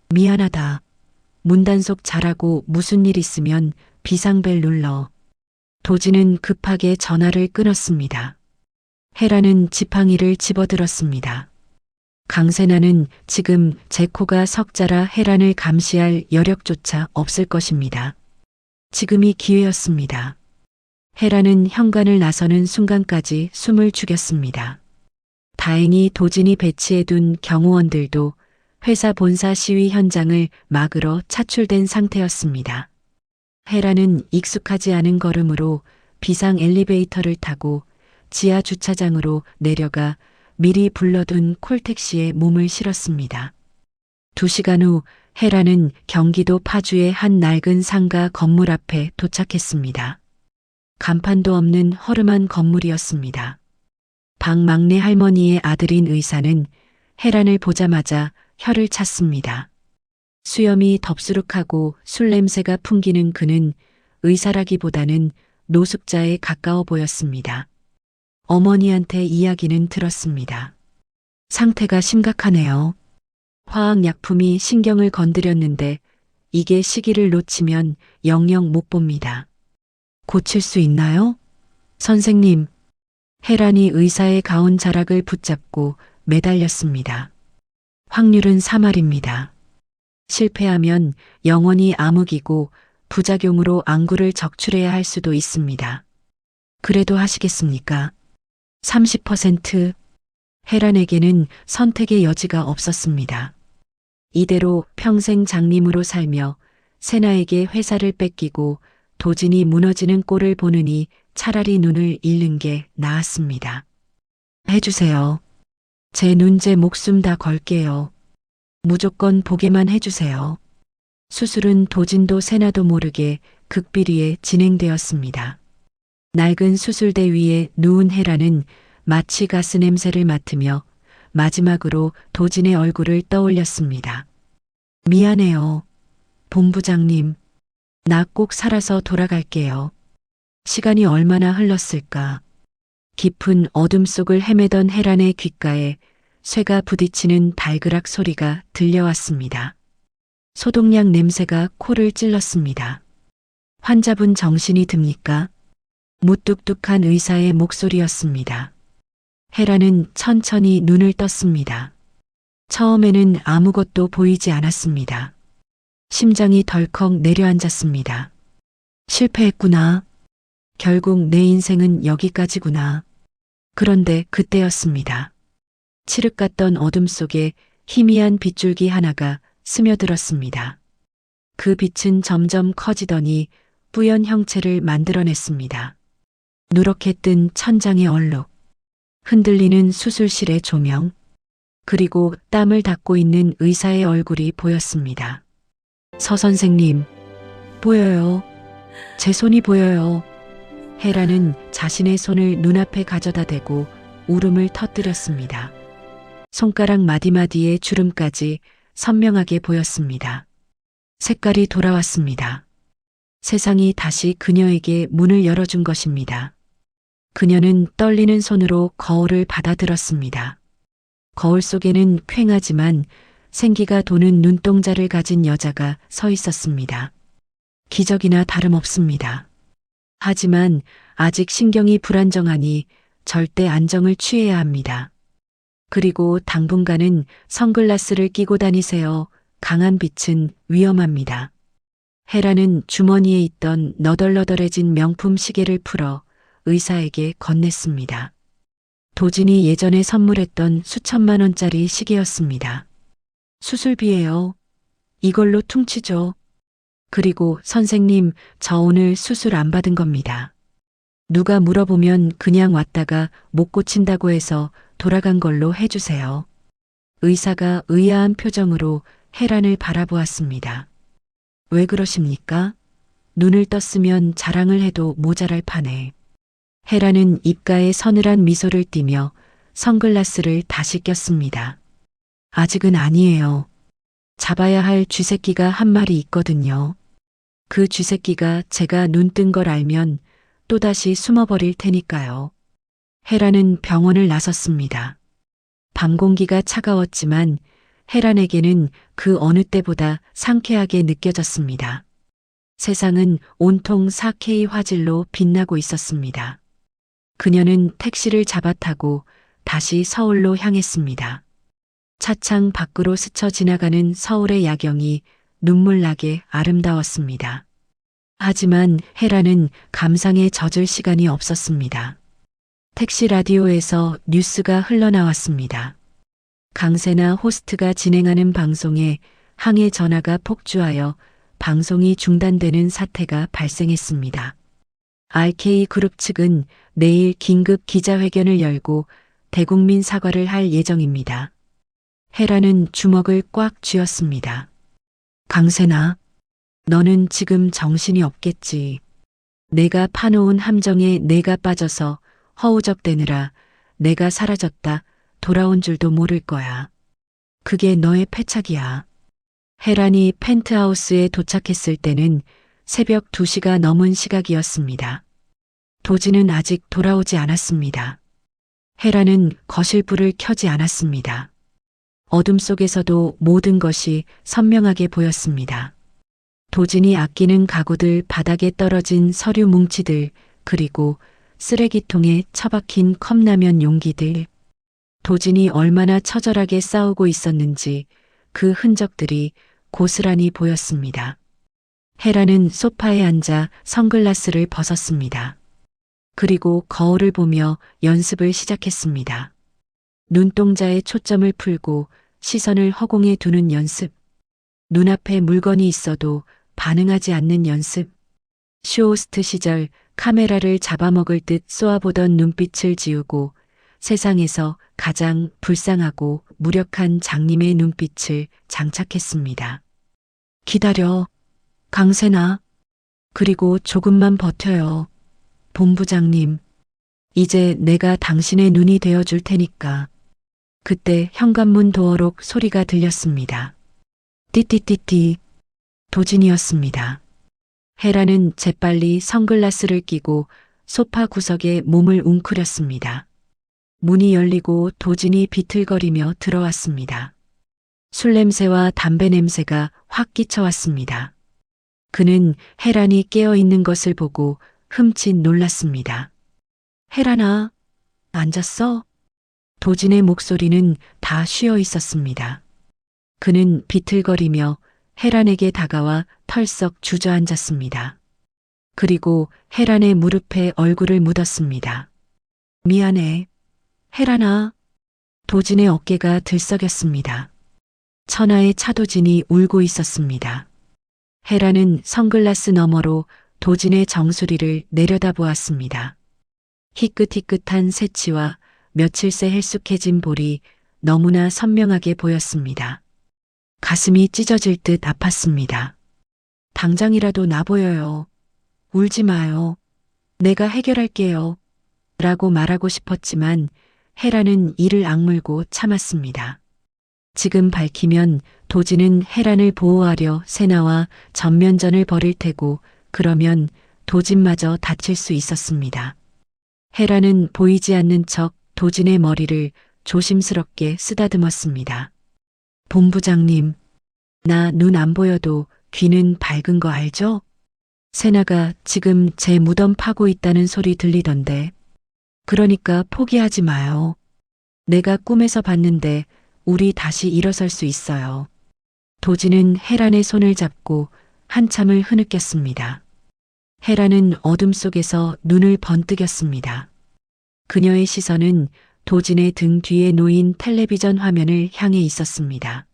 미안하다. 문단속 잘하고 무슨 일 있으면 비상벨 눌러. 도진은 급하게 전화를 끊었습니다. 헤라는 지팡이를 집어들었습니다. 강세나는 지금 제 코가 석자라 헤란을 감시할 여력조차 없을 것입니다. 지금이 기회였습니다. 헤라는 현관을 나서는 순간까지 숨을 죽였습니다. 다행히 도진이 배치해둔 경호원들도 회사 본사 시위 현장을 막으러 차출된 상태였습니다. 헤라는 익숙하지 않은 걸음으로 비상 엘리베이터를 타고 지하 주차장으로 내려가 미리 불러둔 콜택시에 몸을 실었습니다. 2시간 후 헤라는 경기도 파주의 한 낡은 상가 건물 앞에 도착했습니다. 간판도 없는 허름한 건물이었습니다. 방 막내 할머니의 아들인 의사는 헤란을 보자마자 혀를 찼습니다. 수염이 덥수룩하고 술 냄새가 풍기는 그는 의사라기보다는 노숙자에 가까워 보였습니다. 어머니한테 이야기는 들었습니다. 상태가 심각하네요. 화학약품이 신경을 건드렸는데 이게 시기를 놓치면 영영 못 봅니다. 고칠 수 있나요? 선생님, 헤란이 의사의 가운 자락을 붙잡고 매달렸습니다. 확률은 3할입니다. 실패하면 영원히 암흑이고 부작용으로 안구를 적출해야 할 수도 있습니다. 그래도 하시겠습니까? 30%. 헤란에게는 선택의 여지가 없었습니다. 이대로 평생 장님으로 살며 세나에게 회사를 뺏기고 도진이 무너지는 꼴을 보느니 차라리 눈을 잃는 게 나았습니다. 해주세요. 제 눈, 제 목숨 다 걸게요. 무조건 보게만 해주세요. 수술은 도진도 세나도 모르게 극비리에 진행되었습니다. 낡은 수술대 위에 누운 헤라는 마취 가스 냄새를 맡으며 마지막으로 도진의 얼굴을 떠올렸습니다. 미안해요. 본부장님. 나 꼭 살아서 돌아갈게요. 시간이 얼마나 흘렀을까. 깊은 어둠 속을 헤매던 헤란의 귓가에 쇠가 부딪히는 달그락 소리가 들려왔습니다. 소독약 냄새가 코를 찔렀습니다. 환자분 정신이 듭니까? 무뚝뚝한 의사의 목소리였습니다. 헤라는 천천히 눈을 떴습니다. 처음에는 아무것도 보이지 않았습니다. 심장이 덜컥 내려앉았습니다. 실패했구나. 결국 내 인생은 여기까지구나. 그런데 그때였습니다. 칠흑 같던 어둠 속에 희미한 빗줄기 하나가 스며들었습니다. 그 빛은 점점 커지더니 뿌연 형체를 만들어냈습니다. 누렇게 뜬 천장의 얼룩, 흔들리는 수술실의 조명, 그리고 땀을 닦고 있는 의사의 얼굴이 보였습니다. 서 선생님, 보여요. 제 손이 보여요. 헤라는 자신의 손을 눈앞에 가져다 대고 울음을 터뜨렸습니다. 손가락 마디마디의 주름까지 선명하게 보였습니다. 색깔이 돌아왔습니다. 세상이 다시 그녀에게 문을 열어준 것입니다. 그녀는 떨리는 손으로 거울을 받아들었습니다. 거울 속에는 퀭하지만 생기가 도는 눈동자를 가진 여자가 서 있었습니다. 기적이나 다름없습니다. 하지만 아직 신경이 불안정하니 절대 안정을 취해야 합니다. 그리고 당분간은 선글라스를 끼고 다니세요. 강한 빛은 위험합니다. 헤라는 주머니에 있던 너덜너덜해진 명품 시계를 풀어 의사에게 건넸습니다. 도진이 예전에 선물했던 수천만 원짜리 시계였습니다. 수술비예요. 이걸로 퉁치죠. 그리고 선생님, 저 오늘 수술 안 받은 겁니다. 누가 물어보면 그냥 왔다가 못 고친다고 해서 돌아간 걸로 해주세요. 의사가 의아한 표정으로 헤란을 바라보았습니다. 왜 그러십니까? 눈을 떴으면 자랑을 해도 모자랄 판에. 헤란은 입가에 서늘한 미소를 띠며 선글라스를 다시 꼈습니다. 아직은 아니에요. 잡아야 할 쥐새끼가 한 마리 있거든요. 그 쥐새끼가 제가 눈 뜬 걸 알면 또다시 숨어버릴 테니까요. 헤란은 병원을 나섰습니다. 밤 공기가 차가웠지만 헤란에게는 그 어느 때보다 상쾌하게 느껴졌습니다. 세상은 온통 4K 화질로 빛나고 있었습니다. 그녀는 택시를 잡아타고 다시 서울로 향했습니다. 차창 밖으로 스쳐 지나가는 서울의 야경이 눈물나게 아름다웠습니다. 하지만 헤라는 감상에 젖을 시간이 없었습니다. 택시 라디오에서 뉴스가 흘러나왔습니다. 강세나 호스트가 진행하는 방송에 항해 전화가 폭주하여 방송이 중단되는 사태가 발생했습니다. RK그룹 측은 내일 긴급 기자회견을 열고 대국민 사과를 할 예정입니다. 헤라는 주먹을 꽉 쥐었습니다. 강세나, 너는 지금 정신이 없겠지. 내가 파놓은 함정에 내가 빠져서 허우적대느라 내가 사라졌다 돌아온 줄도 모를 거야. 그게 너의 패착이야. 헤란이 펜트하우스에 도착했을 때는 새벽 2시가 넘은 시각이었습니다. 도진은 아직 돌아오지 않았습니다. 헤란은 거실 불을 켜지 않았습니다. 어둠 속에서도 모든 것이 선명하게 보였습니다. 도진이 아끼는 가구들, 바닥에 떨어진 서류 뭉치들, 그리고 쓰레기통에 처박힌 컵라면 용기들. 도진이 얼마나 처절하게 싸우고 있었는지 그 흔적들이 고스란히 보였습니다. 헤라는 소파에 앉아 선글라스를 벗었습니다. 그리고 거울을 보며 연습을 시작했습니다. 눈동자에 초점을 풀고 시선을 허공에 두는 연습. 눈앞에 물건이 있어도 반응하지 않는 연습. 쇼호스트 시절 카메라를 잡아먹을 듯 쏘아보던 눈빛을 지우고 세상에서 가장 불쌍하고 무력한 장님의 눈빛을 장착했습니다. 기다려, 강세나. 그리고 조금만 버텨요. 본부장님, 이제 내가 당신의 눈이 되어줄 테니까. 그때 현관문 도어록 소리가 들렸습니다. 띠띠띠띠. 도진이었습니다. 헤라는 재빨리 선글라스를 끼고 소파 구석에 몸을 웅크렸습니다. 문이 열리고 도진이 비틀거리며 들어왔습니다. 술 냄새와 담배 냄새가 확 끼쳐왔습니다. 그는 헤란이 깨어있는 것을 보고 흠칫 놀랐습니다. 헤란아, 앉았어? 도진의 목소리는 다 쉬어 있었습니다. 그는 비틀거리며 헤란에게 다가와 털썩 주저앉았습니다. 그리고 헤란의 무릎에 얼굴을 묻었습니다. 미안해, 헤란아. 도진의 어깨가 들썩였습니다. 천하의 차도진이 울고 있었습니다. 헤란은 선글라스 너머로 도진의 정수리를 내려다보았습니다. 희끗희끗한 새치와 며칠 새 헬쑥해진 볼이 너무나 선명하게 보였습니다. 가슴이 찢어질 듯 아팠습니다. 당장이라도 나보여요. 울지 마요. 내가 해결할게요. 라고 말하고 싶었지만 헤란은 이를 악물고 참았습니다. 지금 밝히면 도진은 헤란을 보호하려 세나와 전면전을 벌일 테고 그러면 도진마저 다칠 수 있었습니다. 헤란은 보이지 않는 척 도진의 머리를 조심스럽게 쓰다듬었습니다. 본부장님, 나 눈 안 보여도 귀는 밝은 거 알죠? 세나가 지금 제 무덤 파고 있다는 소리 들리던데. 그러니까 포기하지 마요. 내가 꿈에서 봤는데 우리 다시 일어설 수 있어요. 도진은 헤란의 손을 잡고 한참을 흐느꼈습니다. 헤란은 어둠 속에서 눈을 번뜩였습니다. 그녀의 시선은 도진의 등 뒤에 놓인 텔레비전 화면을 향해 있었습니다.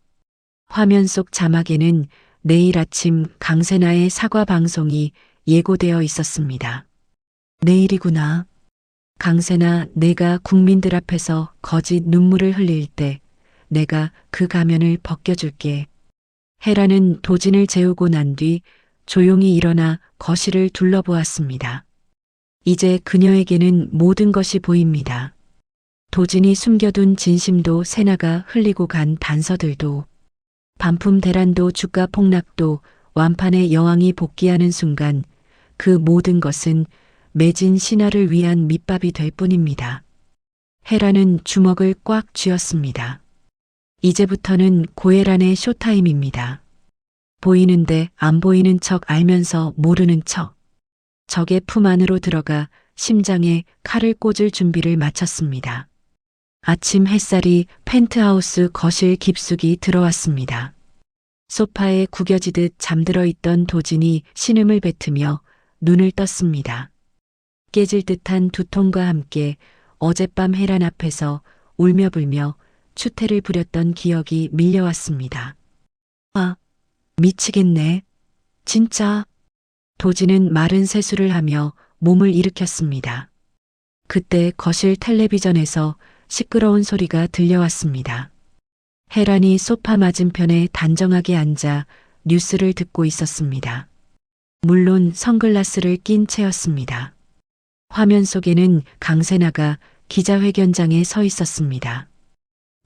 화면 속 자막에는 내일 아침 강세나의 사과 방송이 예고되어 있었습니다. 내일이구나. 강세나, 내가 국민들 앞에서 거짓 눈물을 흘릴 때 내가 그 가면을 벗겨줄게. 헤라는 도진을 재우고 난 뒤 조용히 일어나 거실을 둘러보았습니다. 이제 그녀에게는 모든 것이 보입니다. 도진이 숨겨둔 진심도, 세나가 흘리고 간 단서들도, 반품 대란도, 주가 폭락도, 완판의 여왕이 복귀하는 순간 그 모든 것은 매진 신하를 위한 밑밥이 될 뿐입니다. 헤라는 주먹을 꽉 쥐었습니다. 이제부터는 고혜란의 쇼타임입니다. 보이는데 안 보이는 척 알면서 모르는 척. 적의 품 안으로 들어가 심장에 칼을 꽂을 준비를 마쳤습니다. 아침 햇살이 펜트하우스 거실 깊숙이 들어왔습니다. 소파에 구겨지듯 잠들어 있던 도진이 신음을 뱉으며 눈을 떴습니다. 깨질 듯한 두통과 함께 어젯밤 혜란 앞에서 울며불며 추태를 부렸던 기억이 밀려왔습니다. 아, 미치겠네. 진짜. 도진은 마른 세수를 하며 몸을 일으켰습니다. 그때 거실 텔레비전에서 시끄러운 소리가 들려왔습니다. 혜란이 소파 맞은편에 단정하게 앉아 뉴스를 듣고 있었습니다. 물론 선글라스를 낀 채였습니다. 화면 속에는 강세나가 기자회견장에 서 있었습니다.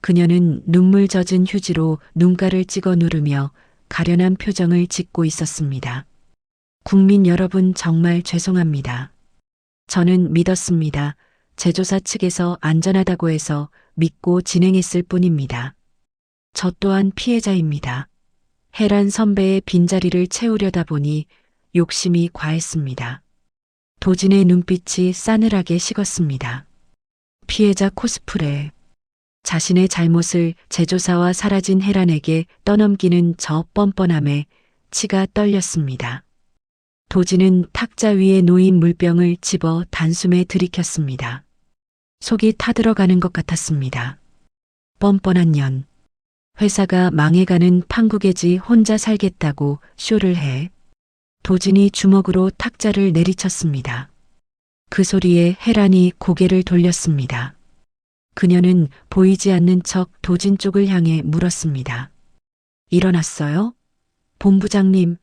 그녀는 눈물 젖은 휴지로 눈가를 찍어 누르며 가련한 표정을 짓고 있었습니다. 국민 여러분 정말 죄송합니다. 저는 믿었습니다. 제조사 측에서 안전하다고 해서 믿고 진행했을 뿐입니다. 저 또한 피해자입니다. 혜란 선배의 빈자리를 채우려다 보니 욕심이 과했습니다. 도진의 눈빛이 싸늘하게 식었습니다. 피해자 코스프레. 자신의 잘못을 제조사와 사라진 혜란에게 떠넘기는 저 뻔뻔함에 치가 떨렸습니다. 도진은 탁자 위에 놓인 물병을 집어 단숨에 들이켰습니다. 속이 타들어가는 것 같았습니다. 뻔뻔한 년. 회사가 망해가는 판국애지 혼자 살겠다고 쇼를 해. 도진이 주먹으로 탁자를 내리쳤습니다. 그 소리에 혜란이 고개를 돌렸습니다. 그녀는 보이지 않는 척 도진 쪽을 향해 물었습니다. 일어났어요? 본부장님.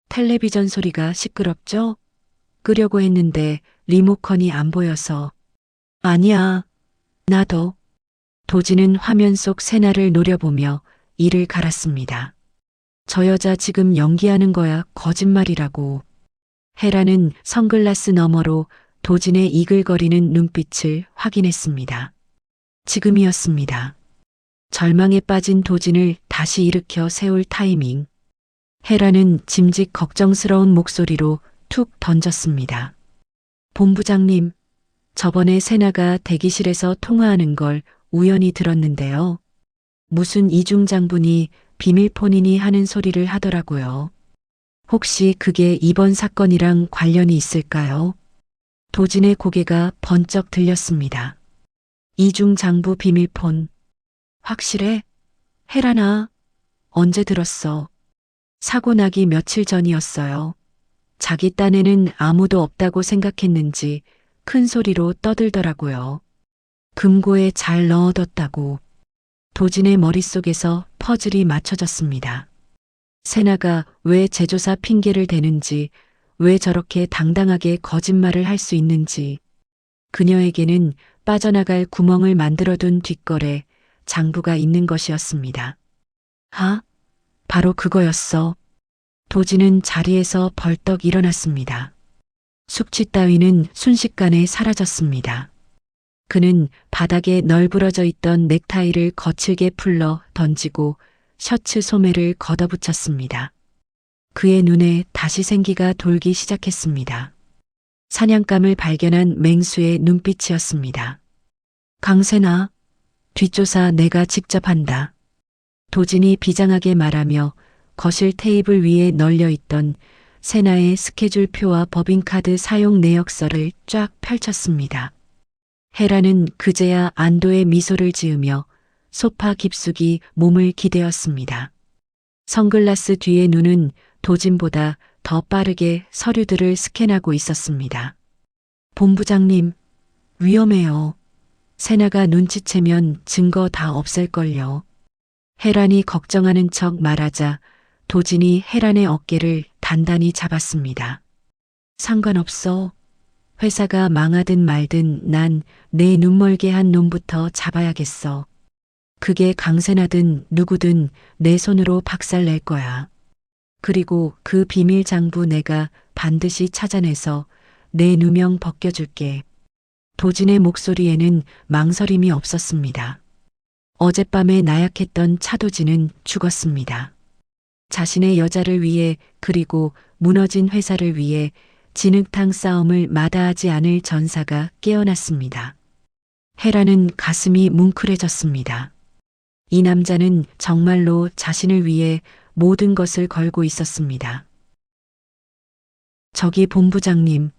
텔레비전 소리가 시끄럽죠? 끄려고 했는데 리모컨이 안 보여서. 아니야. 나도. 도진은 화면 속 세나를 노려보며 이를 갈았습니다. 저 여자 지금 연기하는 거야 거짓말이라고. 혜란은 선글라스 너머로 도진의 이글거리는 눈빛을 확인했습니다. 지금이었습니다. 절망에 빠진 도진을 다시 일으켜 세울 타이밍. 혜란은 짐짓 걱정스러운 목소리로 툭 던졌습니다. 본부장님, 저번에 세나가 대기실에서 통화하는 걸 우연히 들었는데요. 무슨 이중 장군이 비밀폰이니 하는 소리를 하더라고요. 혹시 그게 이번 사건이랑 관련이 있을까요? 도진의 고개가 번쩍 들렸습니다. 이중 장부 비밀폰. 확실해? 혜란아, 언제 들었어? 사고 나기 며칠 전이었어요. 자기 딴에는 아무도 없다고 생각했는지 큰 소리로 떠들더라고요. 금고에 잘 넣어뒀다고. 도진의 머릿속에서 퍼즐이 맞춰졌습니다. 세나가 왜 제조사 핑계를 대는지, 왜 저렇게 당당하게 거짓말을 할 수 있는지. 그녀에게는 빠져나갈 구멍을 만들어둔 뒷걸에 장부가 있는 것이었습니다. 바로 그거였어. 도진은 자리에서 벌떡 일어났습니다. 숙취 따위는 순식간에 사라졌습니다. 그는 바닥에 널브러져 있던 넥타이를 거칠게 풀러 던지고 셔츠 소매를 걷어붙였습니다. 그의 눈에 다시 생기가 돌기 시작했습니다. 사냥감을 발견한 맹수의 눈빛이었습니다. 강세나, 뒷조사 내가 직접 한다. 도진이 비장하게 말하며 거실 테이블 위에 널려있던 세나의 스케줄표와 법인카드 사용 내역서를 쫙 펼쳤습니다. 혜란은 그제야 안도의 미소를 지으며 소파 깊숙이 몸을 기대었습니다. 선글라스 뒤의 눈은 도진보다 더 빠르게 서류들을 스캔하고 있었습니다. 본부장님, 위험해요. 세나가 눈치채면 증거 다 없앨걸요. 혜란이 걱정하는 척 말하자 도진이 혜란의 어깨를 단단히 잡았습니다. 상관없어. 회사가 망하든 말든 난 내 눈멀게 한 놈부터 잡아야겠어. 그게 강세나든 누구든 내 손으로 박살낼 거야. 그리고 그 비밀 장부 내가 반드시 찾아내서 내 누명 벗겨줄게. 도진의 목소리에는 망설임이 없었습니다. 어젯밤에 나약했던 차도진은 죽었습니다. 자신의 여자를 위해 그리고 무너진 회사를 위해 진흙탕 싸움을 마다하지 않을 전사가 깨어났습니다. 헤라는 가슴이 뭉클해졌습니다. 이 남자는 정말로 자신을 위해 모든 것을 걸고 있었습니다. 저기 본부장님,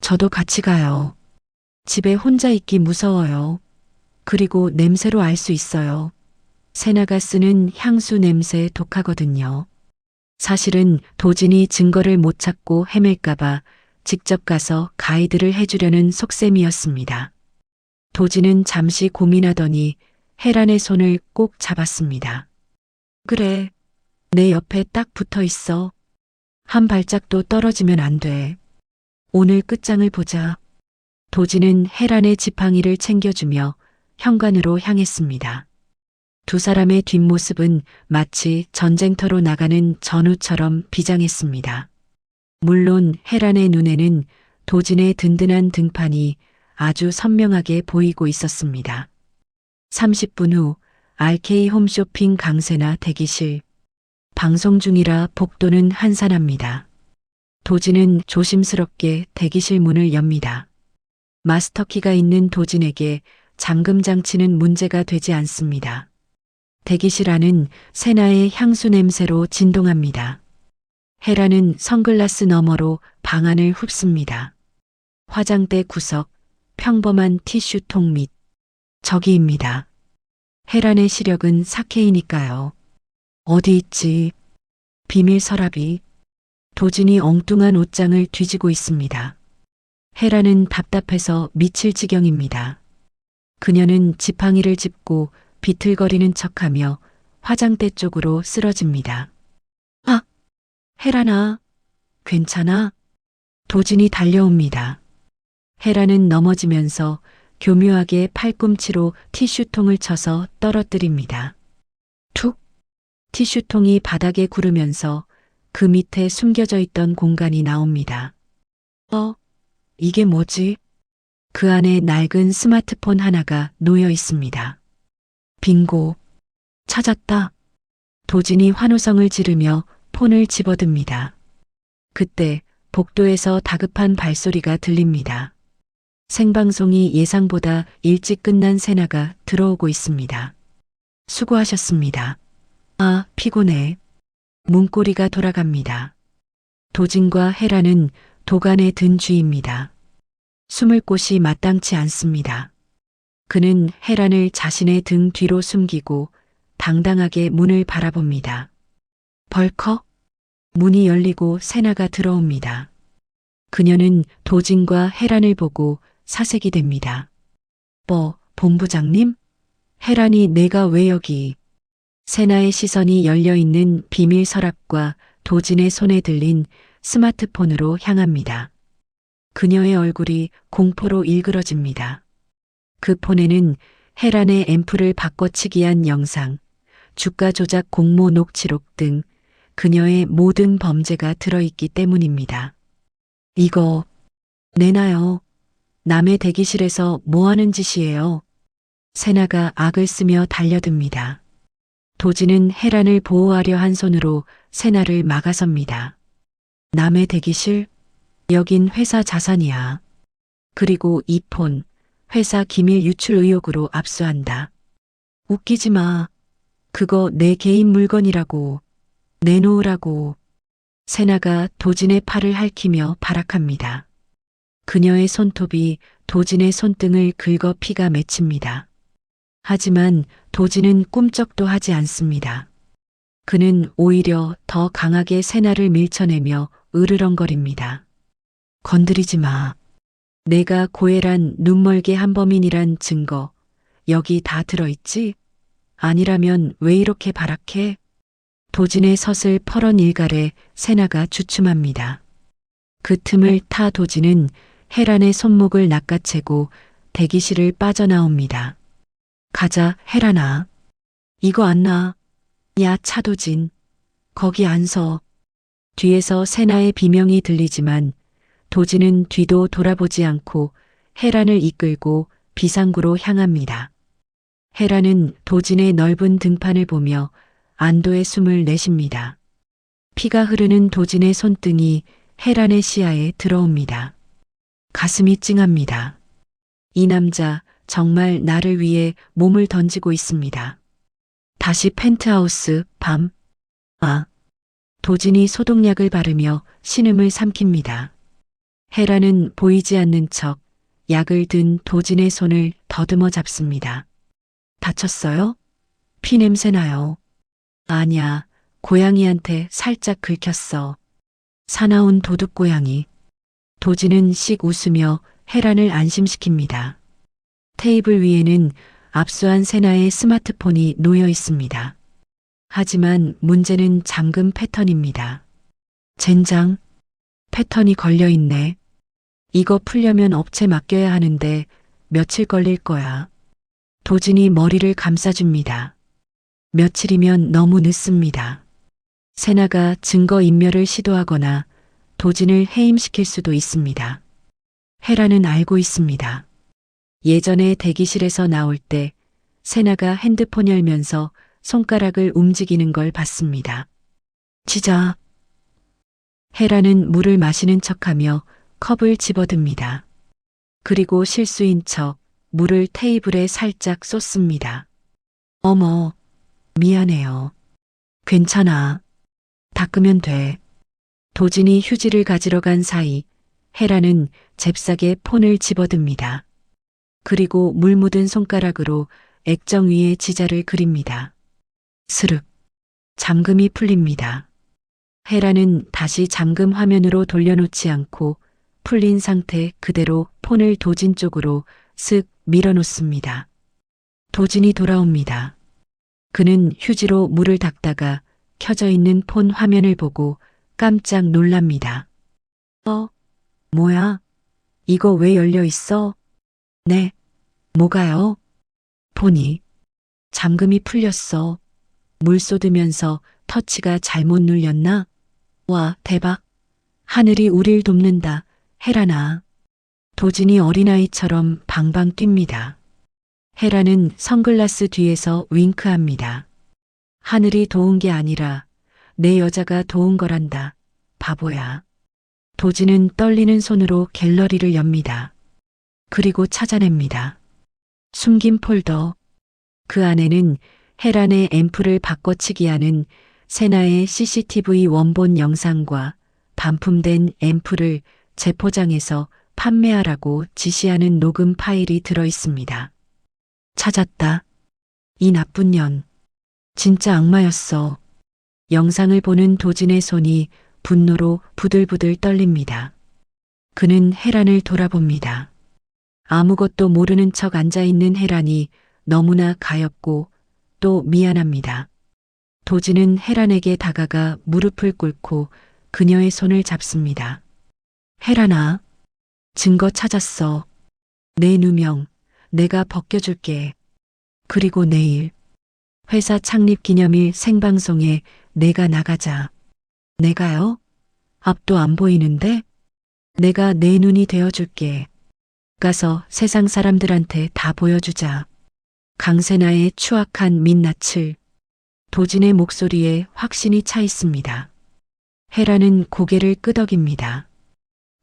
저도 같이 가요. 집에 혼자 있기 무서워요. 그리고 냄새로 알 수 있어요. 세나가 쓰는 향수 냄새 독하거든요. 사실은 도진이 증거를 못 찾고 헤맬까봐 직접 가서 가이드를 해주려는 속셈이었습니다. 도진은 잠시 고민하더니 헤란의 손을 꼭 잡았습니다. 그래, 내 옆에 딱 붙어 있어. 한 발짝도 떨어지면 안 돼. 오늘 끝장을 보자. 도진은 헤란의 지팡이를 챙겨주며 현관으로 향했습니다. 두 사람의 뒷모습은 마치 전쟁터로 나가는 전우처럼 비장했습니다. 물론 헤란의 눈에는 도진의 든든한 등판이 아주 선명하게 보이고 있었습니다. 30분 후 RK 홈쇼핑 강세나 대기실. 방송 중이라 복도는 한산합니다. 도진은 조심스럽게 대기실 문을 엽니다. 마스터키가 있는 도진에게 잠금 장치는 문제가 되지 않습니다. 대기실 안은 세나의 향수 냄새로 진동합니다. 헤라는 선글라스 너머로 방안을 훑습니다. 화장대 구석, 평범한 티슈통 밑. 저기입니다. 헤란의 시력은 사케이니까요. 어디 있지? 비밀 서랍이. 도진이 엉뚱한 옷장을 뒤지고 있습니다. 헤라는 답답해서 미칠 지경입니다. 그녀는 지팡이를 짚고 비틀거리는 척하며 화장대 쪽으로 쓰러집니다. 아! 헤라나, 괜찮아? 도진이 달려옵니다. 헤라는 넘어지면서 교묘하게 팔꿈치로 티슈통을 쳐서 떨어뜨립니다. 툭! 티슈통이 바닥에 구르면서 그 밑에 숨겨져 있던 공간이 나옵니다. 이게 뭐지? 그 안에 낡은 스마트폰 하나가 놓여 있습니다. 빙고. 찾았다. 도진이 환호성을 지르며 폰을 집어듭니다. 그때 복도에서 다급한 발소리가 들립니다. 생방송이 예상보다 일찍 끝난 세나가 들어오고 있습니다. 수고하셨습니다. 아, 피곤해. 문고리가 돌아갑니다. 도진과 헤라는 도간에 든 쥐입니다. 숨을 곳이 마땅치 않습니다. 그는 헤란을 자신의 등 뒤로 숨기고 당당하게 문을 바라봅니다. 벌컥 문이 열리고 세나가 들어옵니다. 그녀는 도진과 헤란을 보고 사색이 됩니다. 본부장님? 헤란이 내가 왜 여기? 세나의 시선이 열려있는 비밀 서랍과 도진의 손에 들린 스마트폰으로 향합니다. 그녀의 얼굴이 공포로 일그러집니다. 그 폰에는 헤란의 앰프를 바꿔치기한 영상, 주가 조작 공모 녹취록 등 그녀의 모든 범죄가 들어있기 때문입니다. 이거 내놔요. 남의 대기실에서 뭐 하는 짓이에요? 세나가 악을 쓰며 달려듭니다. 도진은 헤란을 보호하려 한 손으로 세나를 막아섭니다. 남의 대기실? 여긴 회사 자산이야. 그리고 이 폰, 회사 기밀 유출 의혹으로 압수한다. 웃기지 마. 그거 내 개인 물건이라고. 내놓으라고. 세나가 도진의 팔을 핥히며 발악합니다. 그녀의 손톱이 도진의 손등을 긁어 피가 맺힙니다. 하지만 도진은 꿈쩍도 하지 않습니다. 그는 오히려 더 강하게 세나를 밀쳐내며 으르렁거립니다. 건드리지 마. 내가 고해란 눈멀게 한 범인이란 증거 여기 다 들어있지? 아니라면 왜 이렇게 발악해? 도진의 서슬 퍼런 일갈에 세나가 주춤합니다. 그 틈을 타 도진은 헤란의 손목을 낚아채고 대기실을 빠져나옵니다. 가자, 헤란아. 이거 안 나. 야, 차도진. 거기 안 서. 뒤에서 세나의 비명이 들리지만 도진은 뒤도 돌아보지 않고 헤란을 이끌고 비상구로 향합니다. 헤란은 도진의 넓은 등판을 보며 안도의 숨을 내쉽니다. 피가 흐르는 도진의 손등이 혜란의 시야에 들어옵니다. 가슴이 찡합니다. 이 남자 정말 나를 위해 몸을 던지고 있습니다. 다시 펜트하우스 밤. 도진이 소독약을 바르며 신음을 삼킵니다. 혜란은 보이지 않는 척 약을 든 도진의 손을 더듬어 잡습니다. 다쳤어요? 피 냄새 나요. 아니야, 고양이한테 살짝 긁혔어. 사나운 도둑 고양이. 도진은 씩 웃으며 혜란을 안심시킵니다. 테이블 위에는 압수한 세나의 스마트폰이 놓여 있습니다. 하지만 문제는 잠금 패턴입니다. 젠장, 패턴이 걸려 있네. 이거 풀려면 업체 맡겨야 하는데 며칠 걸릴 거야. 도진이 머리를 감싸줍니다. 며칠이면 너무 늦습니다. 세나가 증거 인멸을 시도하거나 도진을 해임시킬 수도 있습니다. 혜란은 알고 있습니다. 예전에 대기실에서 나올 때 세나가 핸드폰 열면서 손가락을 움직이는 걸 봤습니다. 지자. 혜란은 물을 마시는 척하며 컵을 집어듭니다. 그리고 실수인 척 물을 테이블에 살짝 쏟습니다. 어머, 미안해요. 괜찮아. 닦으면 돼. 도진이 휴지를 가지러 간 사이 혜란은 잽싸게 폰을 집어듭니다. 그리고 물 묻은 손가락으로 액정 위에 지자를 그립니다. 스륵. 잠금이 풀립니다. 혜란은 다시 잠금 화면으로 돌려놓지 않고 풀린 상태 그대로 폰을 도진 쪽으로 쓱 밀어놓습니다. 도진이 돌아옵니다. 그는 휴지로 물을 닦다가 켜져 있는 폰 화면을 보고 깜짝 놀랍니다. 뭐야? 이거 왜 열려 있어? 네. 뭐가요? 폰이. 잠금이 풀렸어. 물 쏟으면서 터치가 잘못 눌렸나? 와, 대박. 하늘이 우릴 돕는다. 혜란아. 도진이 어린아이처럼 방방 뜁니다. 혜란은 선글라스 뒤에서 윙크합니다. 하늘이 도운 게 아니라 내 여자가 도운 거란다. 바보야. 도진은 떨리는 손으로 갤러리를 엽니다. 그리고 찾아냅니다. 숨긴 폴더. 그 안에는 혜란의 앰프를 바꿔치기하는 세나의 CCTV 원본 영상과 반품된 앰프를 재포장해서 판매하라고 지시하는 녹음 파일이 들어 있습니다. 찾았다. 이 나쁜 년. 진짜 악마였어. 영상을 보는 도진의 손이 분노로 부들부들 떨립니다. 그는 혜란을 돌아봅니다. 아무것도 모르는 척 앉아있는 혜란이 너무나 가엾고 또 미안합니다. 도진은 혜란에게 다가가 무릎을 꿇고 그녀의 손을 잡습니다. 혜란아, 증거 찾았어. 내 누명 내가 벗겨줄게. 그리고 내일 회사 창립 기념일 생방송에 내가 나가자. 내가요? 앞도 안 보이는데? 내가 내 눈이 되어줄게. 가서 세상 사람들한테 다 보여주자. 강세나의 추악한 민낯을. 도진의 목소리에 확신이 차 있습니다. 혜란은 고개를 끄덕입니다.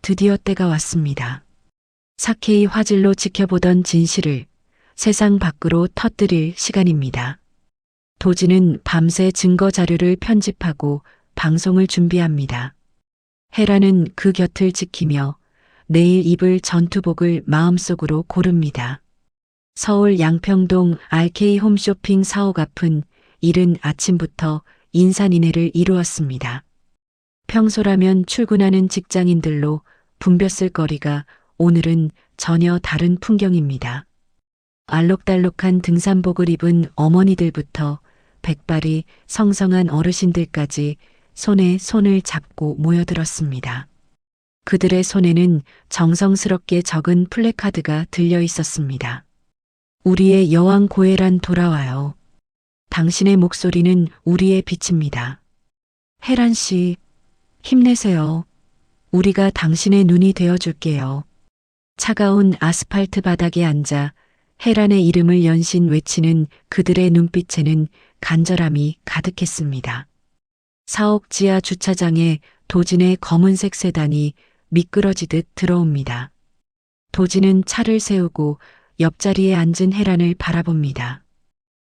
드디어 때가 왔습니다. 사케이 화질로 지켜보던 진실을 세상 밖으로 터뜨릴 시간입니다. 도진은 밤새 증거 자료를 편집하고 방송을 준비합니다. 혜란은 그 곁을 지키며 내일 입을 전투복을 마음속으로 고릅니다. 서울 양평동 RK 홈쇼핑 사옥 앞은 이른 아침부터 인산인해를 이루었습니다. 평소라면 출근하는 직장인들로 붐볐을 거리가 오늘은 전혀 다른 풍경입니다. 알록달록한 등산복을 입은 어머니들부터 백발이 성성한 어르신들까지 손에 손을 잡고 모여들었습니다. 그들의 손에는 정성스럽게 적은 플래카드가 들려 있었습니다. 우리의 여왕 고혜란 돌아와요. 당신의 목소리는 우리의 빛입니다. 혜란 씨, 힘내세요. 우리가 당신의 눈이 되어줄게요. 차가운 아스팔트 바닥에 앉아 혜란의 이름을 연신 외치는 그들의 눈빛에는 간절함이 가득했습니다. 사옥 지하 주차장에 도진의 검은색 세단이 미끄러지듯 들어옵니다. 도진은 차를 세우고 옆자리에 앉은 혜란을 바라봅니다.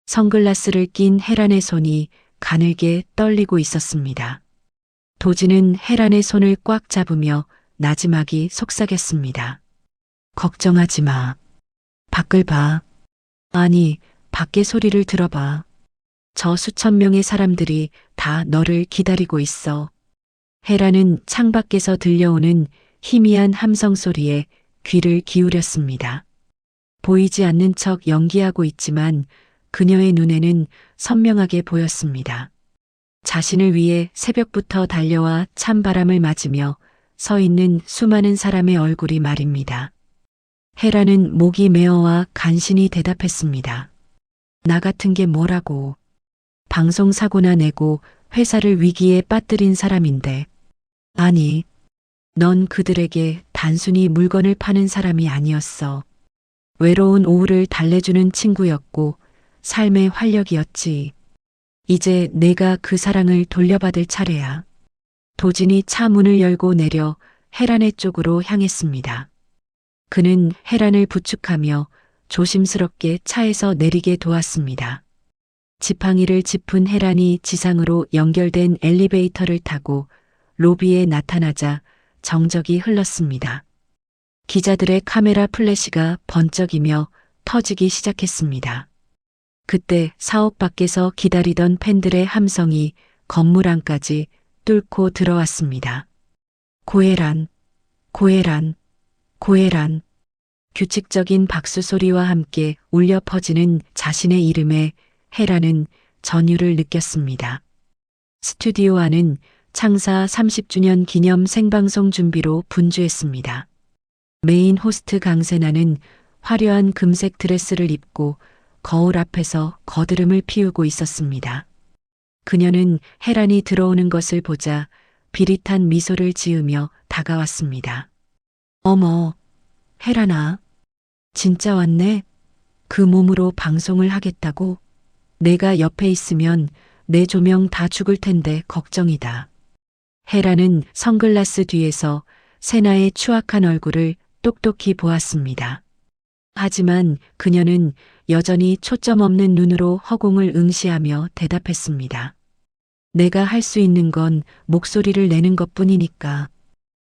선글라스를 낀 혜란의 손이 가늘게 떨리고 있었습니다. 도진은 혜란의 손을 꽉 잡으며 나지막이 속삭였습니다. 걱정하지 마. 밖을 봐. 아니, 밖의 소리를 들어봐. 저 수천 명의 사람들이 다 너를 기다리고 있어. 혜란은 창밖에서 들려오는 희미한 함성 소리에 귀를 기울였습니다. 보이지 않는 척 연기하고 있지만 그녀의 눈에는 선명하게 보였습니다. 자신을 위해 새벽부터 달려와 찬바람을 맞으며 서 있는 수많은 사람의 얼굴이 말입니다. 혜란은 목이 메어와 간신히 대답했습니다. 나 같은 게 뭐라고. 방송사고나 내고 회사를 위기에 빠뜨린 사람인데. 아니, 넌 그들에게 단순히 물건을 파는 사람이 아니었어. 외로운 오후를 달래주는 친구였고 삶의 활력이었지. 이제 내가 그 사랑을 돌려받을 차례야. 도진이 차 문을 열고 내려 혜란의 쪽으로 향했습니다. 그는 혜란을 부축하며 조심스럽게 차에서 내리게 도왔습니다. 지팡이를 짚은 혜란이 지상으로 연결된 엘리베이터를 타고 로비에 나타나자 정적이 흘렀습니다. 기자들의 카메라 플래시가 번쩍이며 터지기 시작했습니다. 그때 사옥 밖에서 기다리던 팬들의 함성이 건물 안까지 뚫고 들어왔습니다. 고혜란, 고혜란, 고혜란. 규칙적인 박수 소리와 함께 울려 퍼지는 자신의 이름에 혜란은 전율을 느꼈습니다. 스튜디오 안은 창사 30주년 기념 생방송 준비로 분주했습니다. 메인 호스트 강세나는 화려한 금색 드레스를 입고 거울 앞에서 거드름을 피우고 있었습니다. 그녀는 혜란이 들어오는 것을 보자 비릿한 미소를 지으며 다가왔습니다. 어머, 혜란아. 진짜 왔네. 그 몸으로 방송을 하겠다고? 내가 옆에 있으면 내 조명 다 죽을 텐데 걱정이다. 혜란은 선글라스 뒤에서 세나의 추악한 얼굴을 똑똑히 보았습니다. 하지만 그녀는 여전히 초점 없는 눈으로 허공을 응시하며 대답했습니다. 내가 할 수 있는 건 목소리를 내는 것뿐이니까.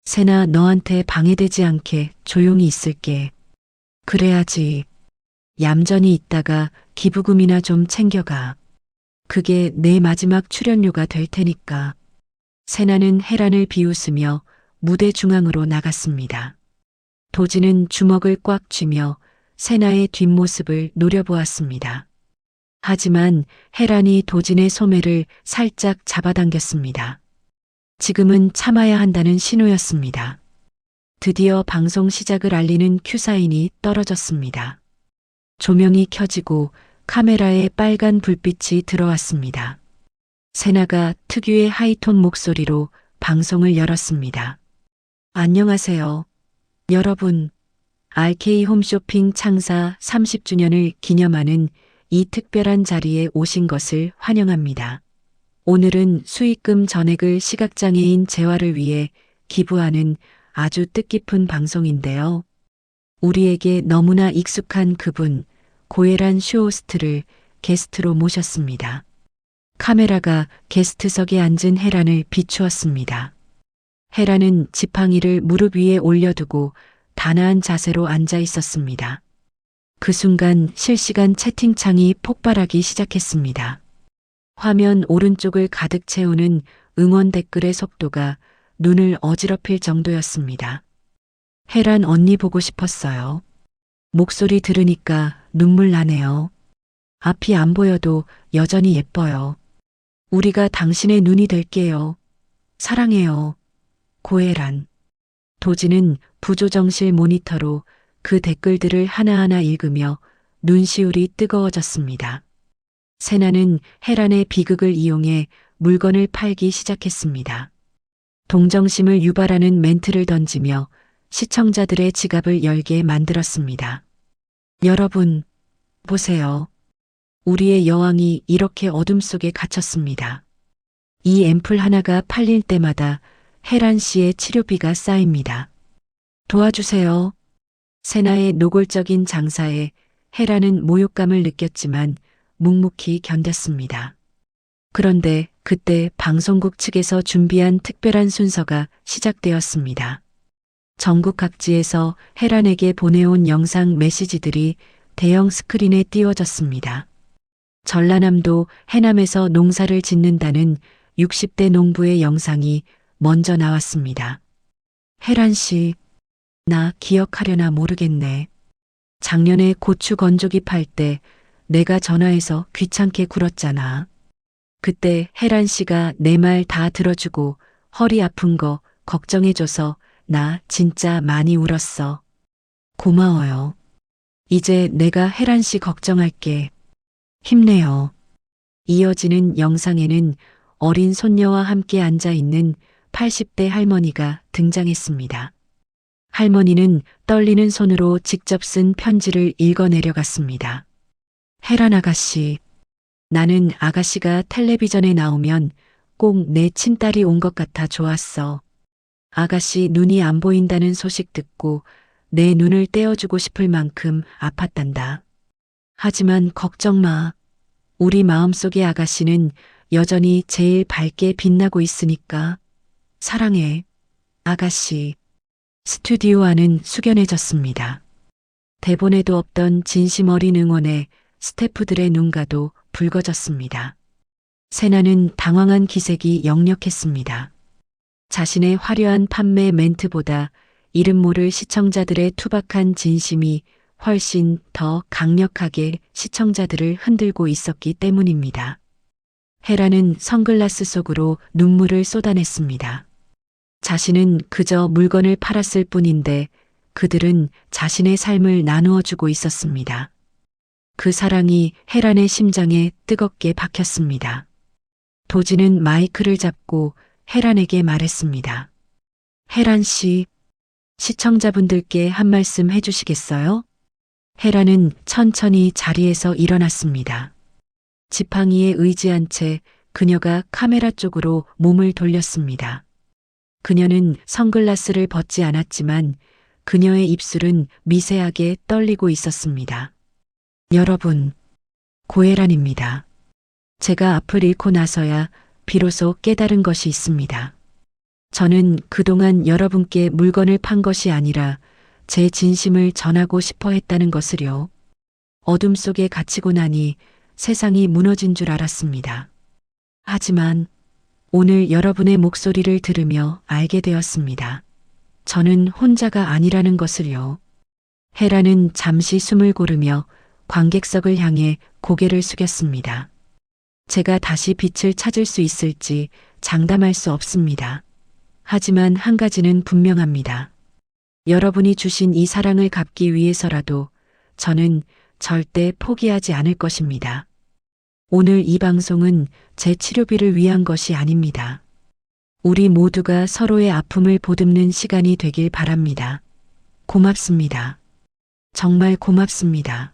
세나, 너한테 방해되지 않게 조용히 있을게. 그래야지. 얌전히 있다가 기부금이나 좀 챙겨가. 그게 내 마지막 출연료가 될 테니까. 세나는 혜란을 비웃으며 무대 중앙으로 나갔습니다. 도진은 주먹을 꽉 쥐며 세나의 뒷모습을 노려보았습니다. 하지만 혜란이 도진의 소매를 살짝 잡아당겼습니다. 지금은 참아야 한다는 신호였습니다. 드디어 방송 시작을 알리는 큐사인이 떨어졌습니다. 조명이 켜지고 카메라에 빨간 불빛이 들어왔습니다. 세나가 특유의 하이톤 목소리로 방송을 열었습니다. 안녕하세요. 여러분, RK 홈쇼핑 창사 30주년을 기념하는 이 특별한 자리에 오신 것을 환영합니다. 오늘은 수익금 전액을 시각장애인 재활을 위해 기부하는 아주 뜻깊은 방송인데요. 우리에게 너무나 익숙한 그분, 고혜란 쇼호스트를 게스트로 모셨습니다. 카메라가 게스트석에 앉은 혜란을 비추었습니다. 혜란은 지팡이를 무릎 위에 올려두고 단아한 자세로 앉아 있었습니다. 그 순간 실시간 채팅창이 폭발하기 시작했습니다. 화면 오른쪽을 가득 채우는 응원 댓글의 속도가 눈을 어지럽힐 정도였습니다. 혜란 언니 보고 싶었어요. 목소리 들으니까 눈물 나네요. 앞이 안 보여도 여전히 예뻐요. 우리가 당신의 눈이 될게요. 사랑해요. 고혜란. 도진은 부조정실 모니터로 그 댓글들을 하나하나 읽으며 눈시울이 뜨거워졌습니다. 세나는 혜란의 비극을 이용해 물건을 팔기 시작했습니다. 동정심을 유발하는 멘트를 던지며 시청자들의 지갑을 열게 만들었습니다. 여러분, 보세요. 우리의 여왕이 이렇게 어둠 속에 갇혔습니다. 이 앰플 하나가 팔릴 때마다 혜란 씨의 치료비가 쌓입니다. 도와주세요. 세나의 노골적인 장사에 혜란은 모욕감을 느꼈지만 묵묵히 견뎠습니다. 그런데 그때 방송국 측에서 준비한 특별한 순서가 시작되었습니다. 전국 각지에서 혜란에게 보내온 영상 메시지들이 대형 스크린에 띄워졌습니다. 전라남도 해남에서 농사를 짓는다는 60대 농부의 영상이 먼저 나왔습니다. 혜란 씨, 나 기억하려나 모르겠네. 작년에 고추 건조기 팔 때 내가 전화해서 귀찮게 굴었잖아. 그때 혜란 씨가 내 말 다 들어주고 허리 아픈 거 걱정해줘서 나 진짜 많이 울었어. 고마워요. 이제 내가 혜란 씨 걱정할게. 힘내요. 이어지는 영상에는 어린 손녀와 함께 앉아 있는 80대 할머니가 등장했습니다. 할머니는 떨리는 손으로 직접 쓴 편지를 읽어 내려갔습니다. 혜란 아가씨, 나는 아가씨가 텔레비전에 나오면 꼭 내 친딸이 온 것 같아 좋았어. 아가씨 눈이 안 보인다는 소식 듣고 내 눈을 떼어주고 싶을 만큼 아팠단다. 하지만 걱정 마. 우리 마음속의 아가씨는 여전히 제일 밝게 빛나고 있으니까. 사랑해, 아가씨. 스튜디오 안은 숙연해졌습니다. 대본에도 없던 진심 어린 응원에 스태프들의 눈가도 붉어졌습니다. 세나는 당황한 기색이 역력했습니다. 자신의 화려한 판매 멘트보다 이름 모를 시청자들의 투박한 진심이 훨씬 더 강력하게 시청자들을 흔들고 있었기 때문입니다. 혜란은 선글라스 속으로 눈물을 쏟아냈습니다. 자신은 그저 물건을 팔았을 뿐인데 그들은 자신의 삶을 나누어 주고 있었습니다. 그 사랑이 혜란의 심장에 뜨겁게 박혔습니다. 도지는 마이크를 잡고 혜란에게 말했습니다. 혜란 씨, 시청자분들께 한 말씀 해주시겠어요? 혜란은 천천히 자리에서 일어났습니다. 지팡이에 의지한 채 그녀가 카메라 쪽으로 몸을 돌렸습니다. 그녀는 선글라스를 벗지 않았지만 그녀의 입술은 미세하게 떨리고 있었습니다. 여러분, 고혜란입니다. 제가 앞을 잃고 나서야 비로소 깨달은 것이 있습니다. 저는 그동안 여러분께 물건을 판 것이 아니라 제 진심을 전하고 싶어 했다는 것을요. 어둠 속에 갇히고 나니 세상이 무너진 줄 알았습니다. 하지만 오늘 여러분의 목소리를 들으며 알게 되었습니다. 저는 혼자가 아니라는 것을요. 혜란은 잠시 숨을 고르며 관객석을 향해 고개를 숙였습니다. 제가 다시 빛을 찾을 수 있을지 장담할 수 없습니다. 하지만 한 가지는 분명합니다. 여러분이 주신 이 사랑을 갚기 위해서라도 저는 절대 포기하지 않을 것입니다. 오늘 이 방송은 제 치료비를 위한 것이 아닙니다. 우리 모두가 서로의 아픔을 보듬는 시간이 되길 바랍니다. 고맙습니다. 정말 고맙습니다.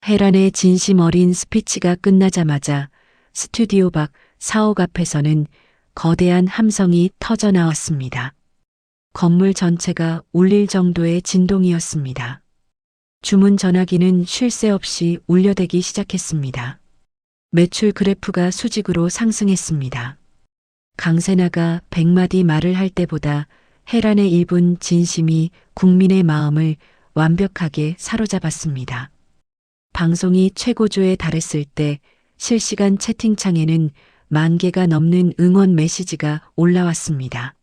혜란의 진심 어린 스피치가 끝나자마자 스튜디오 밖 사옥 앞에서는 거대한 함성이 터져 나왔습니다. 건물 전체가 울릴 정도의 진동이었습니다. 주문 전화기는 쉴 새 없이 울려대기 시작했습니다. 매출 그래프가 수직으로 상승했습니다. 강세나가 100마디 말을 할 때보다 혜란의 1분 진심이 국민의 마음을 완벽하게 사로잡았습니다. 방송이 최고조에 달했을 때 실시간 채팅창에는 10,000개가 넘는 응원 메시지가 올라왔습니다.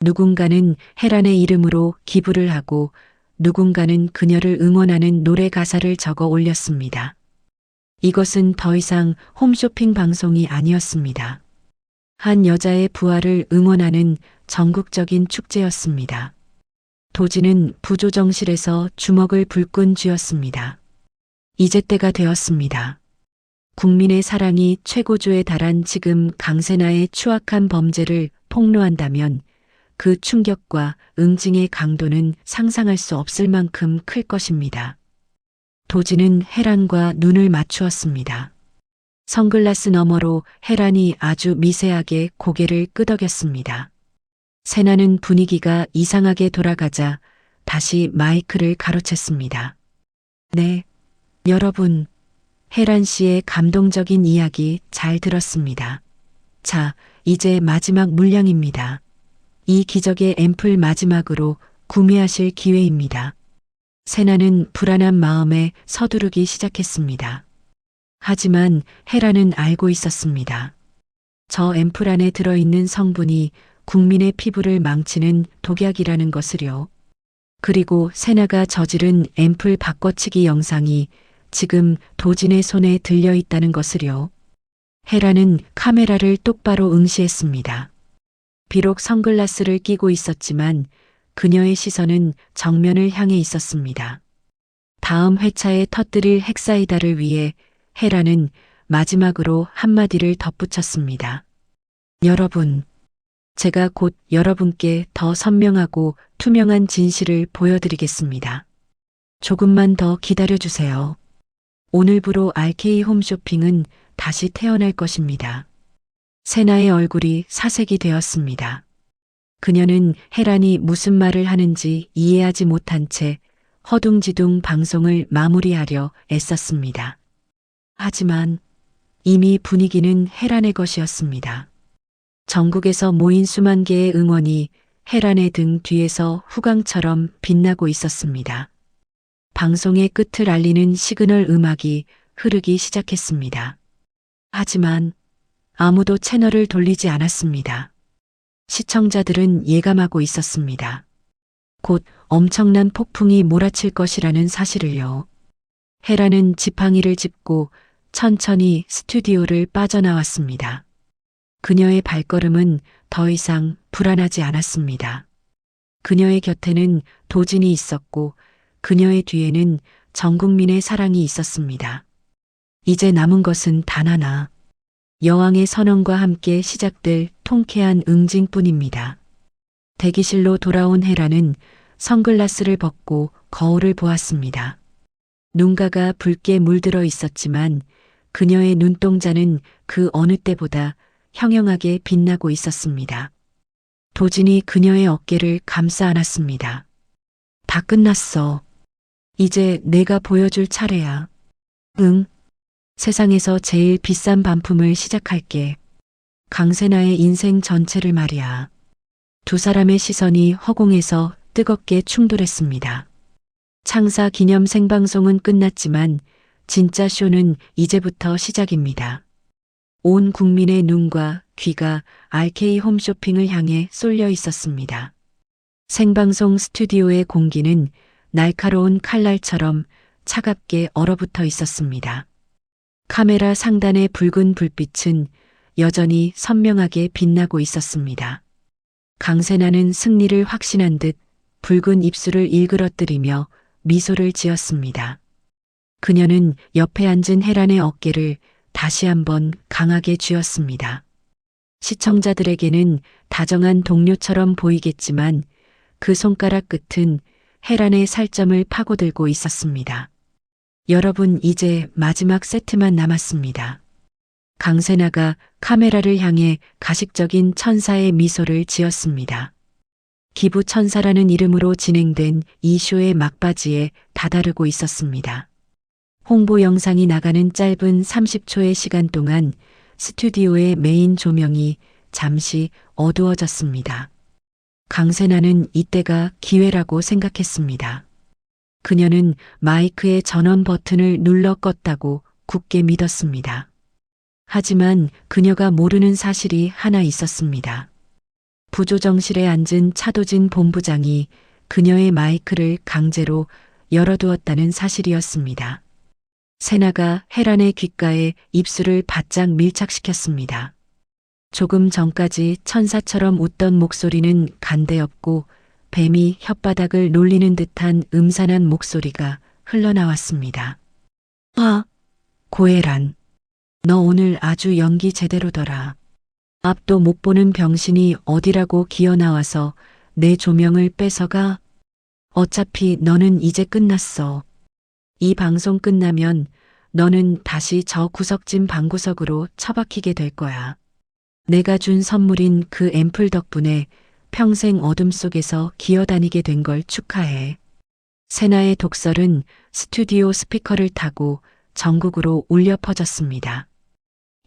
누군가는 혜란의 이름으로 기부를 하고 누군가는 그녀를 응원하는 노래 가사를 적어 올렸습니다. 이것은 더 이상 홈쇼핑 방송이 아니었습니다. 한 여자의 부활을 응원하는 전국적인 축제였습니다. 도지는 부조정실에서 주먹을 불끈 쥐었습니다. 이제 때가 되었습니다. 국민의 사랑이 최고조에 달한 지금 강세나의 추악한 범죄를 폭로한다면 그 충격과 응징의 강도는 상상할 수 없을 만큼 클 것입니다. 도지는 혜란과 눈을 맞추었습니다. 선글라스 너머로 혜란이 아주 미세하게 고개를 끄덕였습니다. 세나는 분위기가 이상하게 돌아가자 다시 마이크를 가로챘습니다. 네, 여러분, 혜란 씨의 감동적인 이야기 잘 들었습니다. 자, 이제 마지막 물량입니다. 이 기적의 앰플 마지막으로 구매하실 기회입니다. 세나는 불안한 마음에 서두르기 시작했습니다. 하지만 혜란은 알고 있었습니다. 저 앰플 안에 들어있는 성분이 국민의 피부를 망치는 독약이라는 것을요. 그리고 세나가 저지른 앰플 바꿔치기 영상이 지금 도진의 손에 들려 있다는 것을요. 혜란은 카메라를 똑바로 응시했습니다. 비록 선글라스를 끼고 있었지만 그녀의 시선은 정면을 향해 있었습니다. 다음 회차에 터뜨릴 핵사이다를 위해 혜란은 마지막으로 한마디를 덧붙였습니다. 여러분, 제가 곧 여러분께 더 선명하고 투명한 진실을 보여드리겠습니다. 조금만 더 기다려주세요. 오늘부로 RK 홈쇼핑은 다시 태어날 것입니다. 세나의 얼굴이 사색이 되었습니다. 그녀는 혜란이 무슨 말을 하는지 이해하지 못한 채 허둥지둥 방송을 마무리하려 애썼습니다. 하지만 이미 분위기는 혜란의 것이었습니다. 전국에서 모인 수만 개의 응원이 혜란의 등 뒤에서 후광처럼 빛나고 있었습니다. 방송의 끝을 알리는 시그널 음악이 흐르기 시작했습니다. 하지만 아무도 채널을 돌리지 않았습니다. 시청자들은 예감하고 있었습니다. 곧 엄청난 폭풍이 몰아칠 것이라는 사실을요. 혜란은 지팡이를 짚고 천천히 스튜디오를 빠져나왔습니다. 그녀의 발걸음은 더 이상 불안하지 않았습니다. 그녀의 곁에는 도진이 있었고 그녀의 뒤에는 전 국민의 사랑이 있었습니다. 이제 남은 것은 단 하나. 여왕의 선언과 함께 시작될 통쾌한 응징뿐입니다. 대기실로 돌아온 혜란은 선글라스를 벗고 거울을 보았습니다. 눈가가 붉게 물들어 있었지만 그녀의 눈동자는 그 어느 때보다 형형하게 빛나고 있었습니다. 도진이 그녀의 어깨를 감싸 안았습니다. 다 끝났어. 이제 내가 보여줄 차례야. 응. 세상에서 제일 비싼 반품을 시작할게. 강세나의 인생 전체를 말이야. 두 사람의 시선이 허공에서 뜨겁게 충돌했습니다. 창사 기념 생방송은 끝났지만 진짜 쇼는 이제부터 시작입니다. 온 국민의 눈과 귀가 RK 홈쇼핑을 향해 쏠려 있었습니다. 생방송 스튜디오의 공기는 날카로운 칼날처럼 차갑게 얼어붙어 있었습니다. 카메라 상단의 붉은 불빛은 여전히 선명하게 빛나고 있었습니다. 강세나는 승리를 확신한 듯 붉은 입술을 일그러뜨리며 미소를 지었습니다. 그녀는 옆에 앉은 혜란의 어깨를 다시 한번 강하게 쥐었습니다. 시청자들에게는 다정한 동료처럼 보이겠지만 그 손가락 끝은 혜란의 살점을 파고들고 있었습니다. 여러분, 이제 마지막 세트만 남았습니다. 강세나가 카메라를 향해 가식적인 천사의 미소를 지었습니다. 기부천사라는 이름으로 진행된 이 쇼의 막바지에 다다르고 있었습니다. 홍보 영상이 나가는 짧은 30초의 시간 동안 스튜디오의 메인 조명이 잠시 어두워졌습니다. 강세나는 이때가 기회라고 생각했습니다. 그녀는 마이크의 전원 버튼을 눌러 껐다고 굳게 믿었습니다. 하지만 그녀가 모르는 사실이 하나 있었습니다. 부조정실에 앉은 차도진 본부장이 그녀의 마이크를 강제로 열어두었다는 사실이었습니다. 세나가 혜란의 귓가에 입술을 바짝 밀착시켰습니다. 조금 전까지 천사처럼 웃던 목소리는 간대없고 뱀이 혓바닥을 놀리는 듯한 음산한 목소리가 흘러나왔습니다. 아, 고혜란. 너 오늘 아주 연기 제대로더라. 앞도 못 보는 병신이 어디라고 기어나와서 내 조명을 뺏어가? 어차피 너는 이제 끝났어. 이 방송 끝나면 너는 다시 저 구석진 방구석으로 처박히게 될 거야. 내가 준 선물인 그 앰플 덕분에 평생 어둠 속에서 기어다니게 된 걸 축하해. 세나의 독설은 스튜디오 스피커를 타고 전국으로 울려 퍼졌습니다.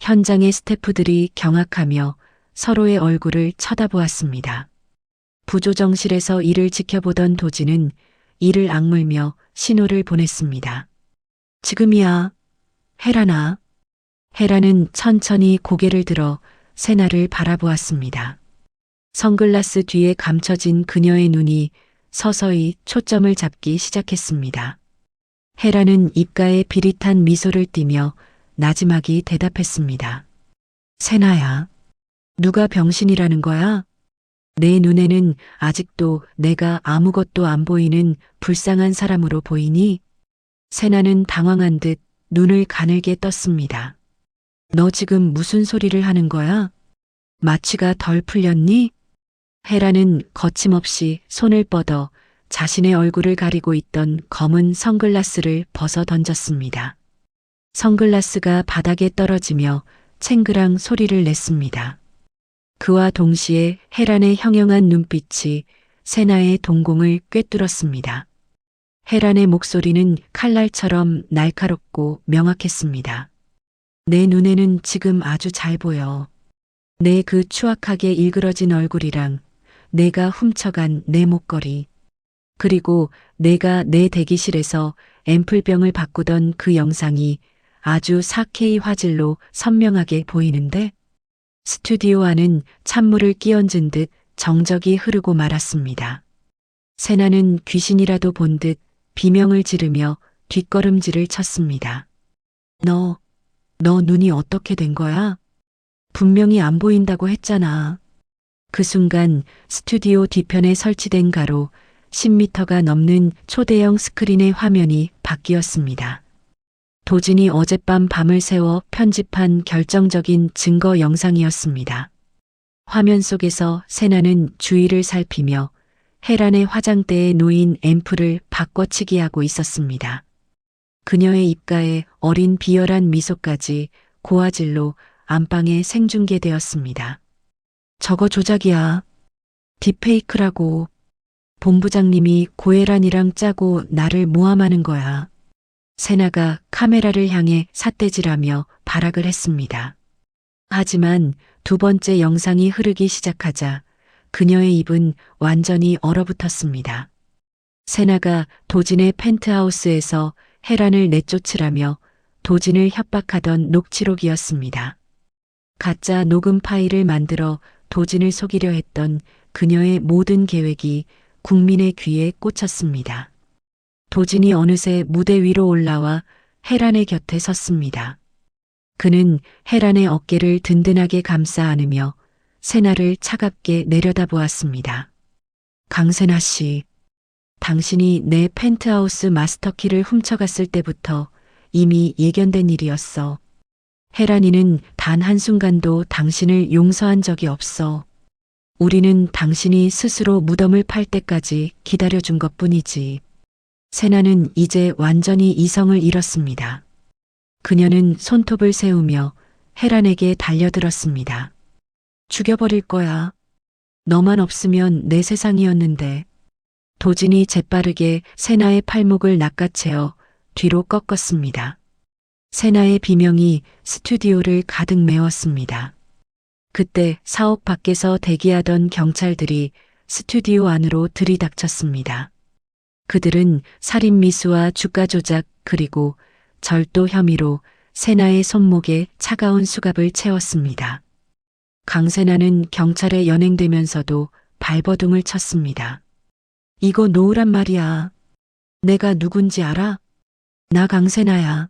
현장의 스태프들이 경악하며 서로의 얼굴을 쳐다보았습니다. 부조정실에서 이를 지켜보던 도진은 이를 악물며 신호를 보냈습니다. 지금이야. 헤라나. 헤라는 천천히 고개를 들어 세나를 바라보았습니다. 선글라스 뒤에 감춰진 그녀의 눈이 서서히 초점을 잡기 시작했습니다. 헤라는 입가에 비릿한 미소를 띠며 나지막이 대답했습니다. 세나야, 누가 병신이라는 거야? 내 눈에는 아직도 내가 아무것도 안 보이는 불쌍한 사람으로 보이니? 세나는 당황한 듯 눈을 가늘게 떴습니다. 너 지금 무슨 소리를 하는 거야? 마취가 덜 풀렸니? 헤라는 거침없이 손을 뻗어 자신의 얼굴을 가리고 있던 검은 선글라스를 벗어 던졌습니다. 선글라스가 바닥에 떨어지며 챙그랑 소리를 냈습니다. 그와 동시에 헤란의 형형한 눈빛이 세나의 동공을 꿰뚫었습니다. 헤란의 목소리는 칼날처럼 날카롭고 명확했습니다. 내 눈에는 지금 아주 잘 보여. 내 그 추악하게 일그러진 얼굴이랑 내가 훔쳐간 내 목걸이, 그리고 내가 내 대기실에서 앰플병을 바꾸던 그 영상이 아주 4K 화질로 선명하게 보이는데? 스튜디오 안은 찬물을 끼얹은 듯 정적이 흐르고 말았습니다. 세나는 귀신이라도 본 듯 비명을 지르며 뒷걸음질을 쳤습니다. 너 눈이 어떻게 된 거야? 분명히 안 보인다고 했잖아. 그 순간 스튜디오 뒤편에 설치된 가로 10m가 넘는 초대형 스크린의 화면이 바뀌었습니다. 도진이 어젯밤 밤을 새워 편집한 결정적인 증거 영상이었습니다. 화면 속에서 세나는 주위를 살피며 헤란의 화장대에 놓인 앰플을 바꿔치기 하고 있었습니다. 그녀의 입가에 어린 비열한 미소까지 고화질로 안방에 생중계되었습니다. 저거 조작이야. 딥페이크라고. 본부장님이 고혜란이랑 짜고 나를 모함하는 거야. 세나가 카메라를 향해 삿대질하며 발악을 했습니다. 하지만 두 번째 영상이 흐르기 시작하자 그녀의 입은 완전히 얼어붙었습니다. 세나가 도진의 펜트하우스에서 헤란을 내쫓으라며 도진을 협박하던 녹취록이었습니다. 가짜 녹음 파일을 만들어 도진을 속이려 했던 그녀의 모든 계획이 국민의 귀에 꽂혔습니다. 도진이 어느새 무대 위로 올라와 헤란의 곁에 섰습니다. 그는 헤란의 어깨를 든든하게 감싸 안으며 세나를 차갑게 내려다보았습니다. 강세나 씨, 당신이 내 펜트하우스 마스터키를 훔쳐갔을 때부터 이미 예견된 일이었어. 헤란이는 단 한순간도 당신을 용서한 적이 없어. 우리는 당신이 스스로 무덤을 팔 때까지 기다려준 것뿐이지. 세나는 이제 완전히 이성을 잃었습니다. 그녀는 손톱을 세우며 헤란에게 달려들었습니다. 죽여버릴 거야. 너만 없으면 내 세상이었는데. 도진이 재빠르게 세나의 팔목을 낚아채어 뒤로 꺾었습니다. 세나의 비명이 스튜디오를 가득 메웠습니다. 그때 사옥 밖에서 대기하던 경찰들이 스튜디오 안으로 들이닥쳤습니다. 그들은 살인 미수와 주가 조작 그리고 절도 혐의로 세나의 손목에 차가운 수갑을 채웠습니다. 강세나는 경찰에 연행되면서도 발버둥을 쳤습니다. 이거 놓으란 말이야. 내가 누군지 알아? 나 강세나야.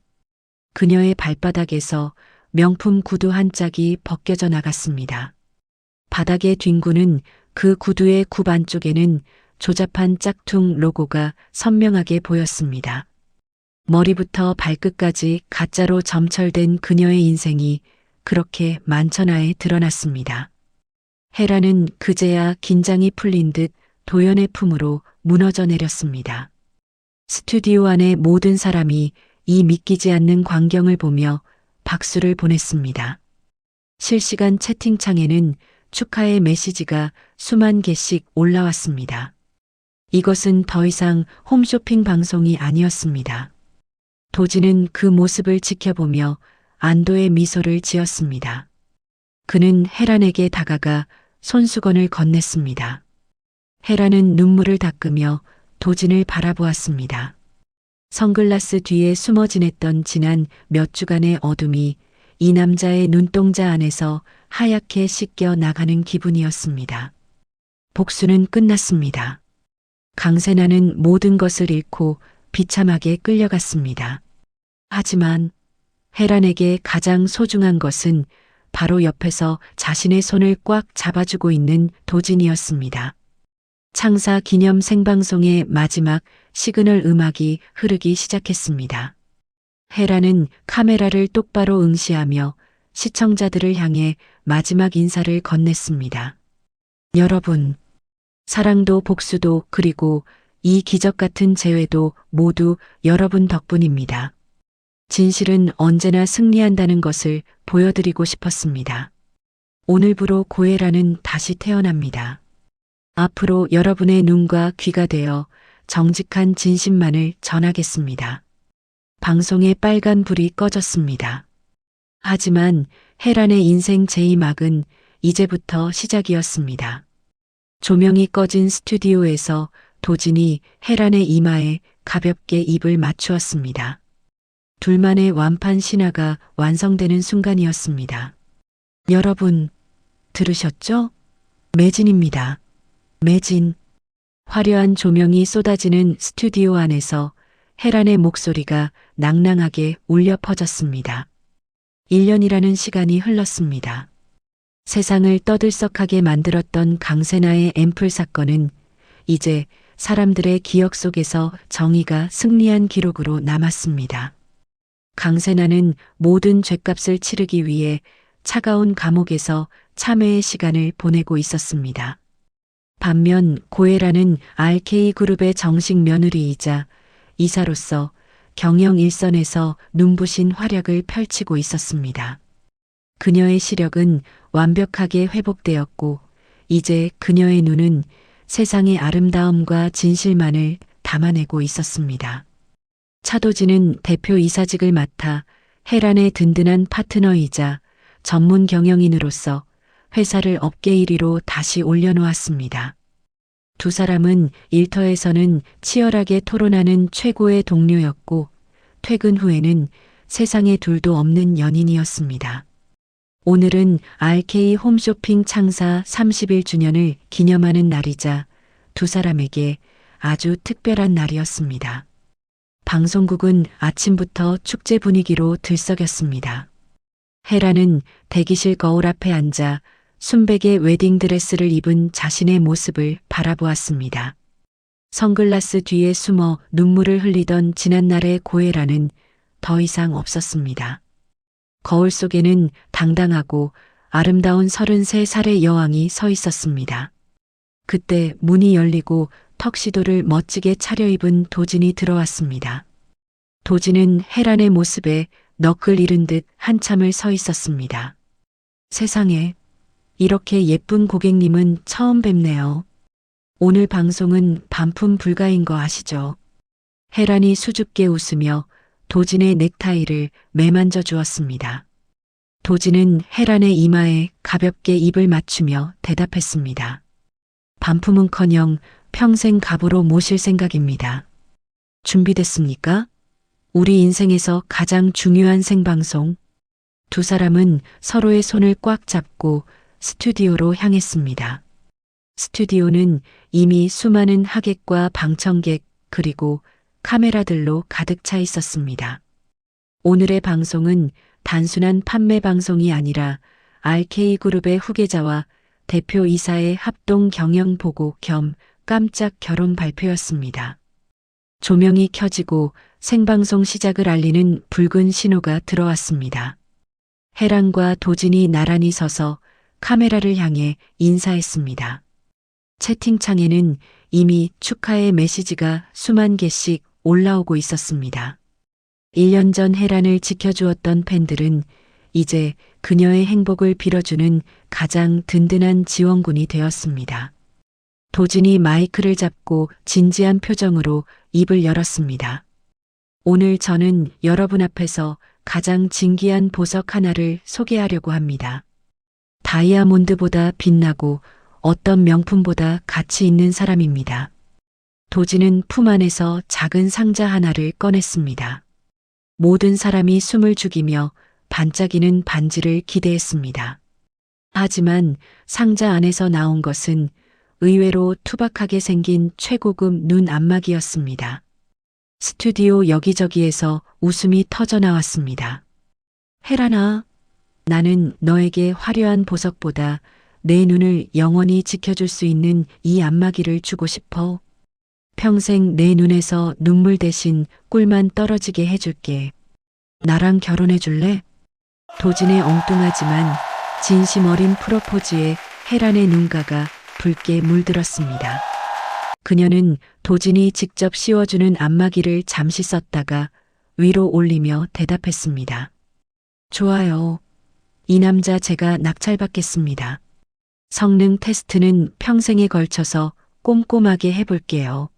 그녀의 발바닥에서 명품 구두 한 짝이 벗겨져 나갔습니다. 바닥에 뒹구는 그 구두의 굽 안쪽에는 조잡한 짝퉁 로고가 선명하게 보였습니다. 머리부터 발끝까지 가짜로 점철된 그녀의 인생이 그렇게 만천하에 드러났습니다. 헤라는 그제야 긴장이 풀린 듯 도연의 품으로 무너져 내렸습니다. 스튜디오 안의 모든 사람이 이 믿기지 않는 광경을 보며 박수를 보냈습니다. 실시간 채팅창에는 축하의 메시지가 수만 개씩 올라왔습니다. 이것은 더 이상 홈쇼핑 방송이 아니었습니다. 도진은 그 모습을 지켜보며 안도의 미소를 지었습니다. 그는 혜란에게 다가가 손수건을 건넸습니다. 혜란은 눈물을 닦으며 도진을 바라보았습니다. 선글라스 뒤에 숨어 지냈던 지난 몇 주간의 어둠이 이 남자의 눈동자 안에서 하얗게 씻겨 나가는 기분이었습니다. 복수는 끝났습니다. 강세나는 모든 것을 잃고 비참하게 끌려갔습니다. 하지만 혜란에게 가장 소중한 것은 바로 옆에서 자신의 손을 꽉 잡아주고 있는 도진이었습니다. 창사 기념 생방송의 마지막 시그널 음악이 흐르기 시작했습니다. 혜란은 카메라를 똑바로 응시하며 시청자들을 향해 마지막 인사를 건넸습니다. 여러분, 사랑도 복수도 그리고 이 기적 같은 재회도 모두 여러분 덕분입니다. 진실은 언제나 승리한다는 것을 보여드리고 싶었습니다. 오늘부로 고혜란은 다시 태어납니다. 앞으로 여러분의 눈과 귀가 되어 정직한 진심만을 전하겠습니다. 방송의 빨간 불이 꺼졌습니다. 하지만 혜란의 인생 제2막은 이제부터 시작이었습니다. 조명이 꺼진 스튜디오에서 도진이 혜란의 이마에 가볍게 입을 맞추었습니다. 둘만의 완판 신화가 완성되는 순간이었습니다. 여러분, 들으셨죠? 매진입니다. 매진. 화려한 조명이 쏟아지는 스튜디오 안에서 혜란의 목소리가 낭낭하게 울려 퍼졌습니다. 1년이라는 시간이 흘렀습니다. 세상을 떠들썩하게 만들었던 강세나의 앰플 사건은 이제 사람들의 기억 속에서 정의가 승리한 기록으로 남았습니다. 강세나는 모든 죗값을 치르기 위해 차가운 감옥에서 참회의 시간을 보내고 있었습니다. 반면 고혜란은 RK그룹의 정식 며느리이자 이사로서 경영 일선에서 눈부신 활약을 펼치고 있었습니다. 그녀의 시력은 완벽하게 회복되었고 이제 그녀의 눈은 세상의 아름다움과 진실만을 담아내고 있었습니다. 차도진은 대표 이사직을 맡아 혜란의 든든한 파트너이자 전문 경영인으로서 회사를 업계 1위로 다시 올려놓았습니다. 두 사람은 일터에서는 치열하게 토론하는 최고의 동료였고 퇴근 후에는 세상에 둘도 없는 연인이었습니다. 오늘은 RK 홈쇼핑 창사 31주년을 기념하는 날이자 두 사람에게 아주 특별한 날이었습니다. 방송국은 아침부터 축제 분위기로 들썩였습니다. 혜란은 대기실 거울 앞에 앉아 순백의 웨딩드레스를 입은 자신의 모습을 바라보았습니다. 선글라스 뒤에 숨어 눈물을 흘리던 지난날의 고혜란은 더 이상 없었습니다. 거울 속에는 당당하고 아름다운 33살의 여왕이 서 있었습니다. 그때 문이 열리고 턱시도를 멋지게 차려입은 도진이 들어왔습니다. 도진은 혜란의 모습에 넋을 잃은 듯 한참을 서 있었습니다. 세상에, 이렇게 예쁜 고객님은 처음 뵙네요. 오늘 방송은 반품 불가인 거 아시죠? 혜란이 수줍게 웃으며 도진의 넥타이를 매만져 주었습니다. 도진은 혜란의 이마에 가볍게 입을 맞추며 대답했습니다. 반품은커녕 평생 갑으로 모실 생각입니다. 준비됐습니까? 우리 인생에서 가장 중요한 생방송. 두 사람은 서로의 손을 꽉 잡고 스튜디오로 향했습니다. 스튜디오는 이미 수많은 하객과 방청객 그리고 카메라들로 가득 차 있었습니다. 오늘의 방송은 단순한 판매 방송이 아니라 RK그룹의 후계자와 대표이사의 합동 경영 보고 겸 깜짝 결혼 발표였습니다. 조명이 켜지고 생방송 시작을 알리는 붉은 신호가 들어왔습니다. 혜란과 도진이 나란히 서서 카메라를 향해 인사했습니다. 채팅창에는 이미 축하의 메시지가 수만 개씩 올라오고 있었습니다. 1년 전 혜란을 지켜주었던 팬들은 이제 그녀의 행복을 빌어주는 가장 든든한 지원군이 되었습니다. 도진이 마이크를 잡고 진지한 표정으로 입을 열었습니다. 오늘 저는 여러분 앞에서 가장 진귀한 보석 하나를 소개하려고 합니다. 다이아몬드보다 빛나고 어떤 명품보다 가치 있는 사람입니다. 도진은 품 안에서 작은 상자 하나를 꺼냈습니다. 모든 사람이 숨을 죽이며 반짝이는 반지를 기대했습니다. 하지만 상자 안에서 나온 것은 의외로 투박하게 생긴 최고급 눈 안마기였습니다. 스튜디오 여기저기에서 웃음이 터져 나왔습니다. 혜란아, 나는 너에게 화려한 보석보다 내 눈을 영원히 지켜줄 수 있는 이 안마기를 주고 싶어. 평생 내 눈에서 눈물 대신 꿀만 떨어지게 해줄게. 나랑 결혼해 줄래? 도진의 엉뚱하지만 진심 어린 프로포즈에 혜란의 눈가가 붉게 물들었습니다. 그녀는 도진이 직접 씌워주는 안마기를 잠시 썼다가 위로 올리며 대답했습니다. 좋아요. 이 남자 제가 낙찰받겠습니다. 성능 테스트는 평생에 걸쳐서 꼼꼼하게 해볼게요.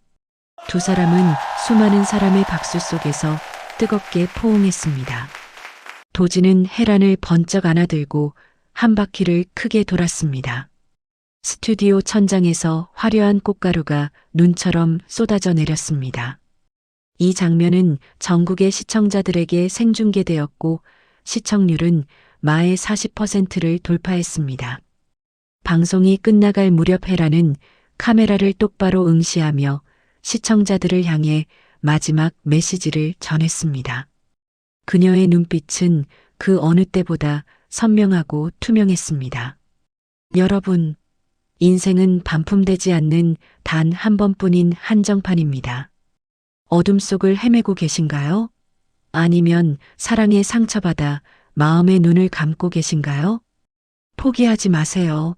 두 사람은 수많은 사람의 박수 속에서 뜨겁게 포옹했습니다. 도진은 혜란을 번쩍 안아들고 한 바퀴를 크게 돌았습니다. 스튜디오 천장에서 화려한 꽃가루가 눈처럼 쏟아져 내렸습니다. 이 장면은 전국의 시청자들에게 생중계되었고 시청률은 마의 40%를 돌파했습니다. 방송이 끝나갈 무렵 혜란은 카메라를 똑바로 응시하며 시청자들을 향해 마지막 메시지를 전했습니다. 그녀의 눈빛은 그 어느 때보다 선명하고 투명했습니다. 여러분, 인생은 반품되지 않는 단 한 번뿐인 한정판입니다. 어둠 속을 헤매고 계신가요? 아니면 사랑에 상처받아 마음의 눈을 감고 계신가요? 포기하지 마세요.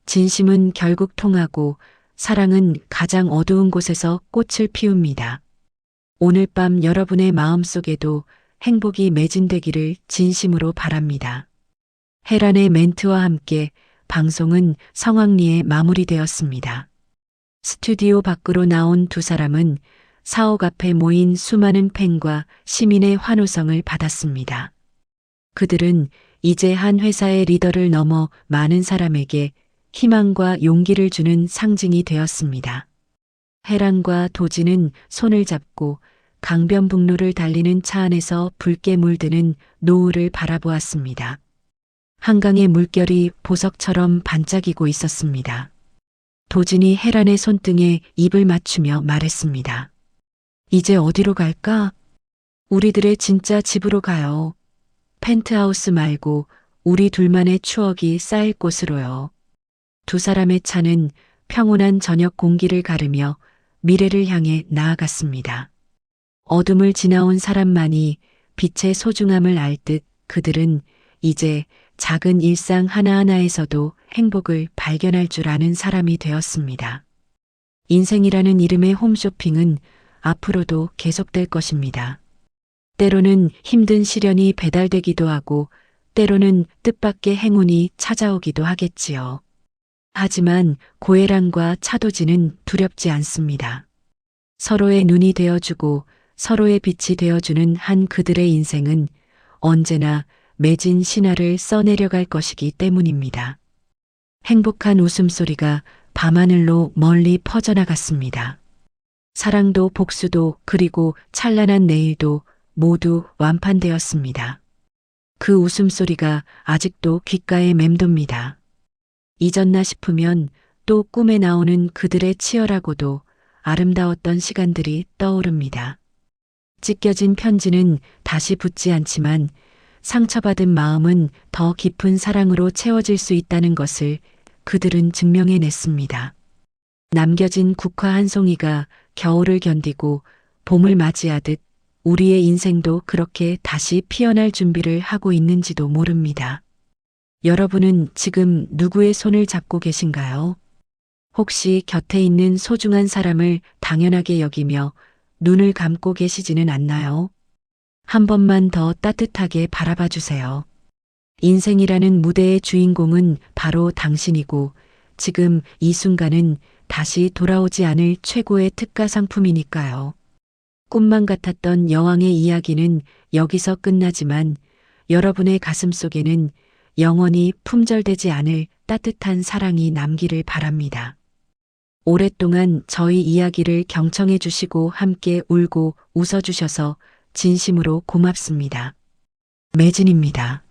진심은 결국 통하고 사랑은 가장 어두운 곳에서 꽃을 피웁니다. 오늘 밤 여러분의 마음속에도 행복이 매진되기를 진심으로 바랍니다. 혜란의 멘트와 함께 방송은 성황리에 마무리되었습니다. 스튜디오 밖으로 나온 두 사람은 사옥 앞에 모인 수많은 팬과 시민의 환호성을 받았습니다. 그들은 이제 한 회사의 리더를 넘어 많은 사람에게 희망과 용기를 주는 상징이 되었습니다. 혜란과 도진은 손을 잡고 강변북로를 달리는 차 안에서 붉게 물드는 노을을 바라보았습니다. 한강의 물결이 보석처럼 반짝이고 있었습니다. 도진이 혜란의 손등에 입을 맞추며 말했습니다. 이제 어디로 갈까? 우리들의 진짜 집으로 가요. 펜트하우스 말고 우리 둘만의 추억이 쌓일 곳으로요. 두 사람의 차는 평온한 저녁 공기를 가르며 미래를 향해 나아갔습니다. 어둠을 지나온 사람만이 빛의 소중함을 알 듯 그들은 이제 작은 일상 하나하나에서도 행복을 발견할 줄 아는 사람이 되었습니다. 인생이라는 이름의 홈쇼핑은 앞으로도 계속될 것입니다. 때로는 힘든 시련이 배달되기도 하고 때로는 뜻밖의 행운이 찾아오기도 하겠지요. 하지만 고혜란과 차도진은 두렵지 않습니다. 서로의 눈이 되어주고 서로의 빛이 되어주는 한 그들의 인생은 언제나 매진 신화를 써내려갈 것이기 때문입니다. 행복한 웃음소리가 밤하늘로 멀리 퍼져나갔습니다. 사랑도 복수도 그리고 찬란한 내일도 모두 완판되었습니다. 그 웃음소리가 아직도 귓가에 맴돕니다. 잊었나 싶으면 또 꿈에 나오는 그들의 치열하고도 아름다웠던 시간들이 떠오릅니다. 찢겨진 편지는 다시 붙지 않지만 상처받은 마음은 더 깊은 사랑으로 채워질 수 있다는 것을 그들은 증명해냈습니다. 남겨진 국화 한 송이가 겨울을 견디고 봄을 맞이하듯 우리의 인생도 그렇게 다시 피어날 준비를 하고 있는지도 모릅니다. 여러분은 지금 누구의 손을 잡고 계신가요? 혹시 곁에 있는 소중한 사람을 당연하게 여기며 눈을 감고 계시지는 않나요? 한 번만 더 따뜻하게 바라봐 주세요. 인생이라는 무대의 주인공은 바로 당신이고 지금 이 순간은 다시 돌아오지 않을 최고의 특가 상품이니까요. 꿈만 같았던 여왕의 이야기는 여기서 끝나지만 여러분의 가슴 속에는 영원히 품절되지 않을 따뜻한 사랑이 남기를 바랍니다. 오랫동안 저희 이야기를 경청해 주시고 함께 울고 웃어 주셔서 진심으로 고맙습니다. 매진입니다.